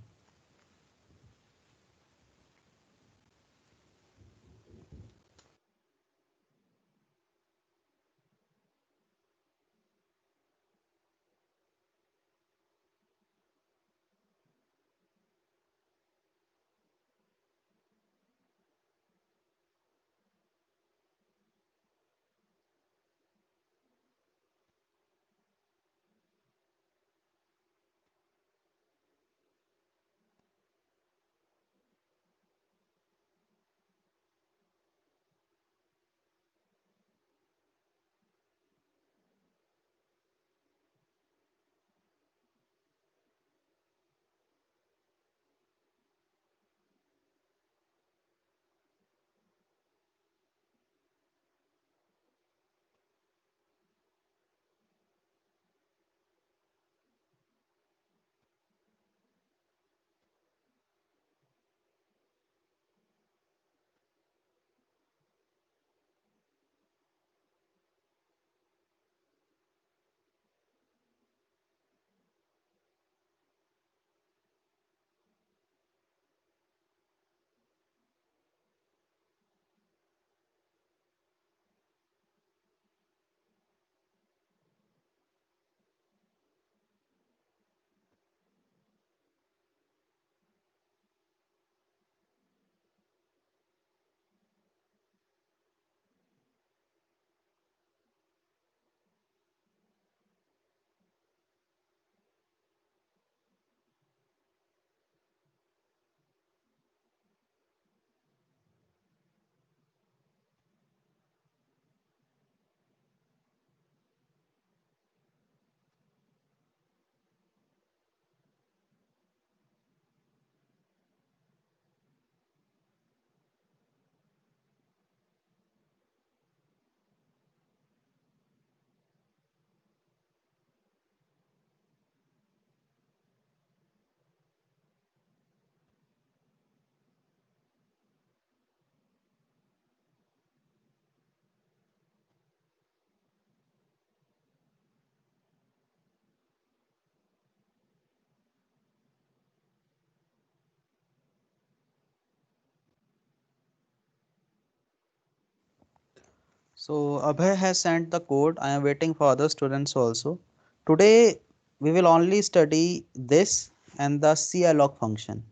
So Abhay has sent the code. I am waiting for other students also. Today we will only study this and the calloc function.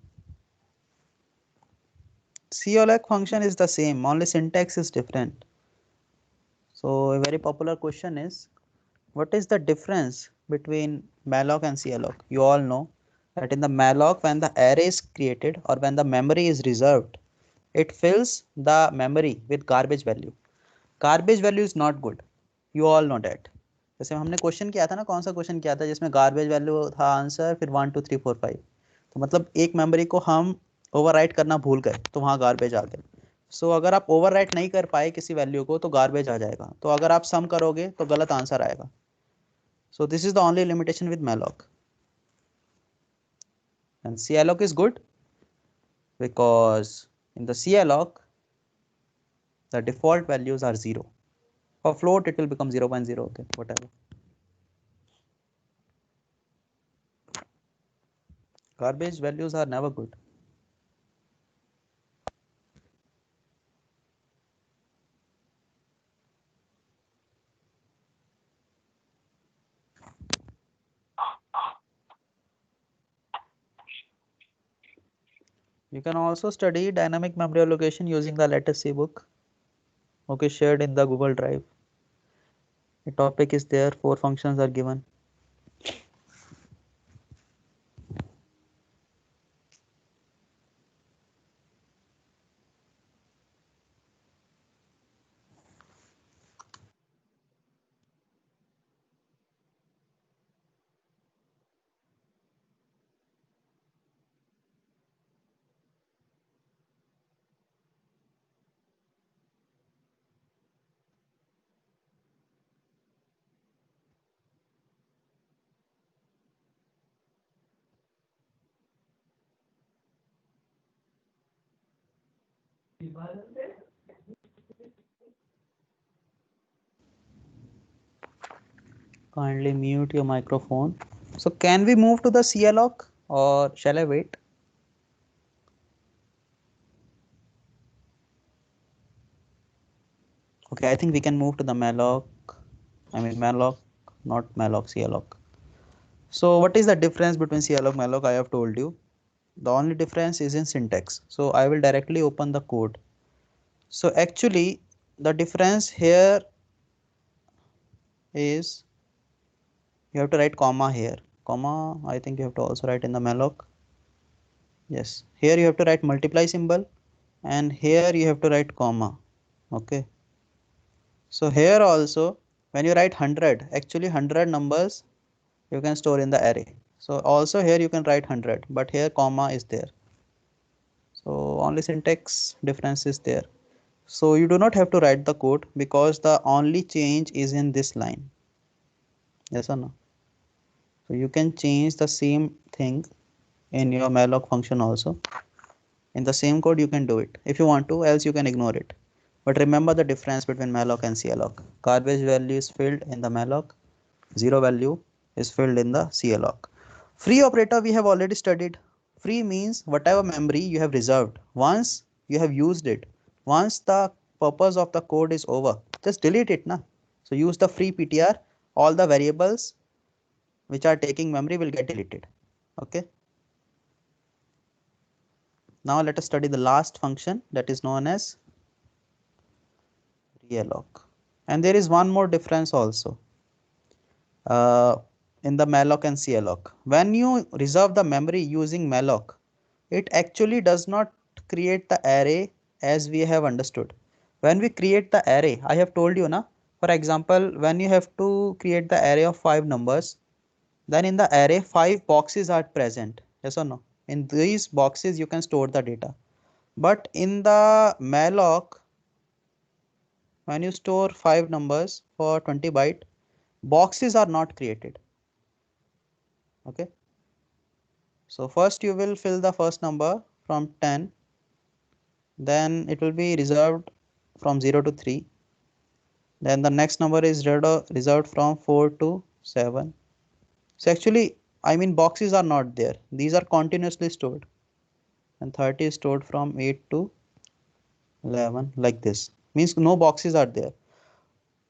Calloc function is the same, only syntax is different. So a very popular question is, what is the difference between malloc and calloc? You all know that in the malloc, when the array is created or when the memory is reserved, it fills the memory with garbage value. Garbage value is not good. You all know that. जैसे हमने question किया था ना, कौन सा question किया था जिसमें गार्बेज वैल्यू था आंसर, फिर 1 2 3 4 5, तो मतलब एक मेमोरी को हम ओवरराइट करना भूल गए तो वहाँ गार्बेज आ गया. सो अगर आप ओवरराइट नहीं कर पाए किसी वैल्यू को तो गार्बेज आ जाएगा. तो अगर आप सम करोगे तो गलत आंसर आएगा. So this is the only limitation with malloc. And calloc is good because in the calloc the default values are 0. For float it will become 0.0. Okay, whatever. Garbage values are never good. You can also study dynamic memory allocation using the latest ebook, okay, shared in the Google Drive. The topic is there, 4 functions are given. Kindly mute your microphone. So can we move to the calloc or shall I wait? Okay, I think we can move to the malloc. Malloc, not malloc, calloc. So what is the difference between calloc and malloc? I have told you. The only difference is in syntax. So I will directly open the code. So actually the difference here is you have to write comma here. Comma, I think you have to also write in the malloc. Yes, here you have to write multiply symbol and here you have to write comma. Okay. So here also when you write 100, actually 100 numbers you can store in the array. So also here you can write 100, but here comma is there. So only syntax difference is there. So you do not have to write the code because the only change is in this line. Yes or no? So you can change the same thing in your malloc function also. In the same code you can do it if you want to, else you can ignore it. But remember the difference between malloc and calloc. Garbage value is filled in the malloc, 0 value is filled in the calloc. Free operator we have already studied. Free means whatever memory you have reserved, once you have used it, once the purpose of the code is over, just delete it na. So use the free PTR, all the variables which are taking memory will get deleted. Okay. Now let us study the last function that is known as realloc. And there is one more difference also in the malloc and calloc. When you reserve the memory using malloc, it actually does not create the array as we have understood. When we create the array, I have told you na, for example, when you have to create the array of 5 numbers, then in the array 5 boxes are present. Yes or no? In these boxes you can store the data. But in the malloc, when you store 5 numbers for 20 byte, boxes are not created. Okay. So first you will fill the first number from 10, then it will be reserved from 0 to 3. Then the next number is reserved from 4 to 7. So actually, boxes are not there. These are continuously stored. And 30 is stored from 8 to 11 like this. Means no boxes are there.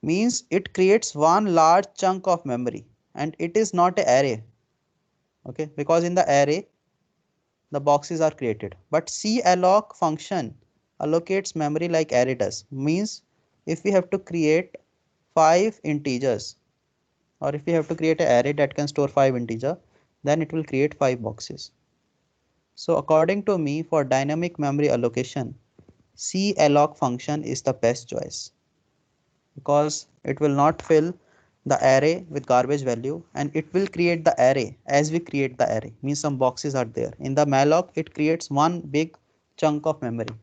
means it creates one large chunk of memory and it is not an array. Okay, because in the array the boxes are created, but calloc function allocates memory like array does. Means if we have to create 5 integers, or if we have to create an array that can store 5 integer, then it will create 5 boxes. So according to me, for dynamic memory allocation, calloc function is the best choice, because it will not fill the array with garbage value and it will create the array as we create the array. Means some boxes are there. In the malloc, it creates one big chunk of memory.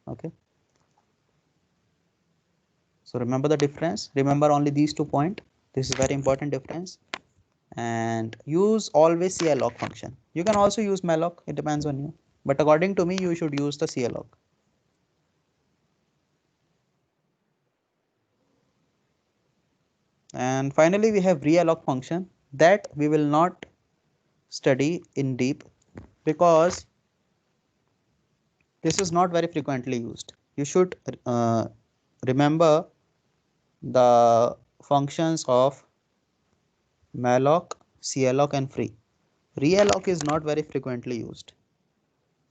Okay. So remember the difference. Remember only these 2 points. This is very important difference. And use always calloc function. You can also use malloc. It depends on you. But according to me, you should use the calloc. And finally, we have realloc function that we will not study in deep because this is not very frequently used. You should remember the functions of malloc, calloc and free. Realloc is not very frequently used.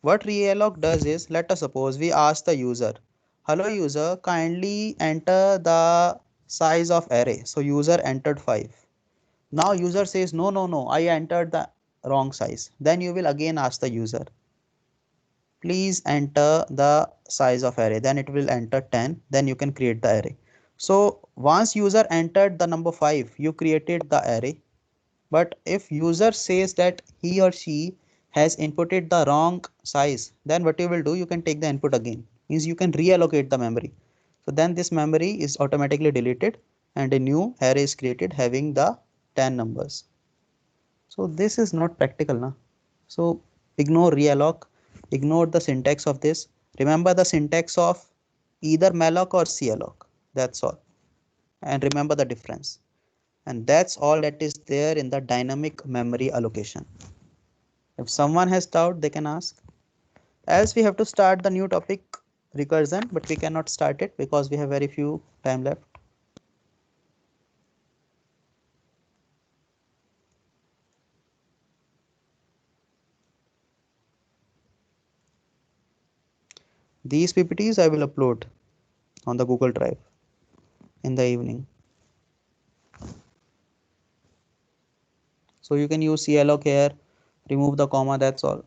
What realloc does is, let us suppose we ask the user, hello user, kindly enter the size of array. So user entered 5. Now user says, no, I entered the wrong size. Then you will again ask the user, please enter the size of array. Then it will enter 10. Then you can create the array. So once user entered the number 5, you created the array. But if user says that he or she has inputted the wrong size, then what you will do, you can take the input again. Means you can reallocate the memory. So then this memory is automatically deleted and a new array is created having the 10 numbers. So this is not practical, na? So ignore realloc, ignore the syntax of this. Remember the syntax of either malloc or calloc. That's all. And remember the difference. And that's all that is there in the dynamic memory allocation. If someone has doubt, they can ask. Else we have to start the new topic, recursion, but we cannot start it because we have very few time left. These PPTs I will upload on the Google Drive in the evening. So you can use calloc here, remove the comma, that's all.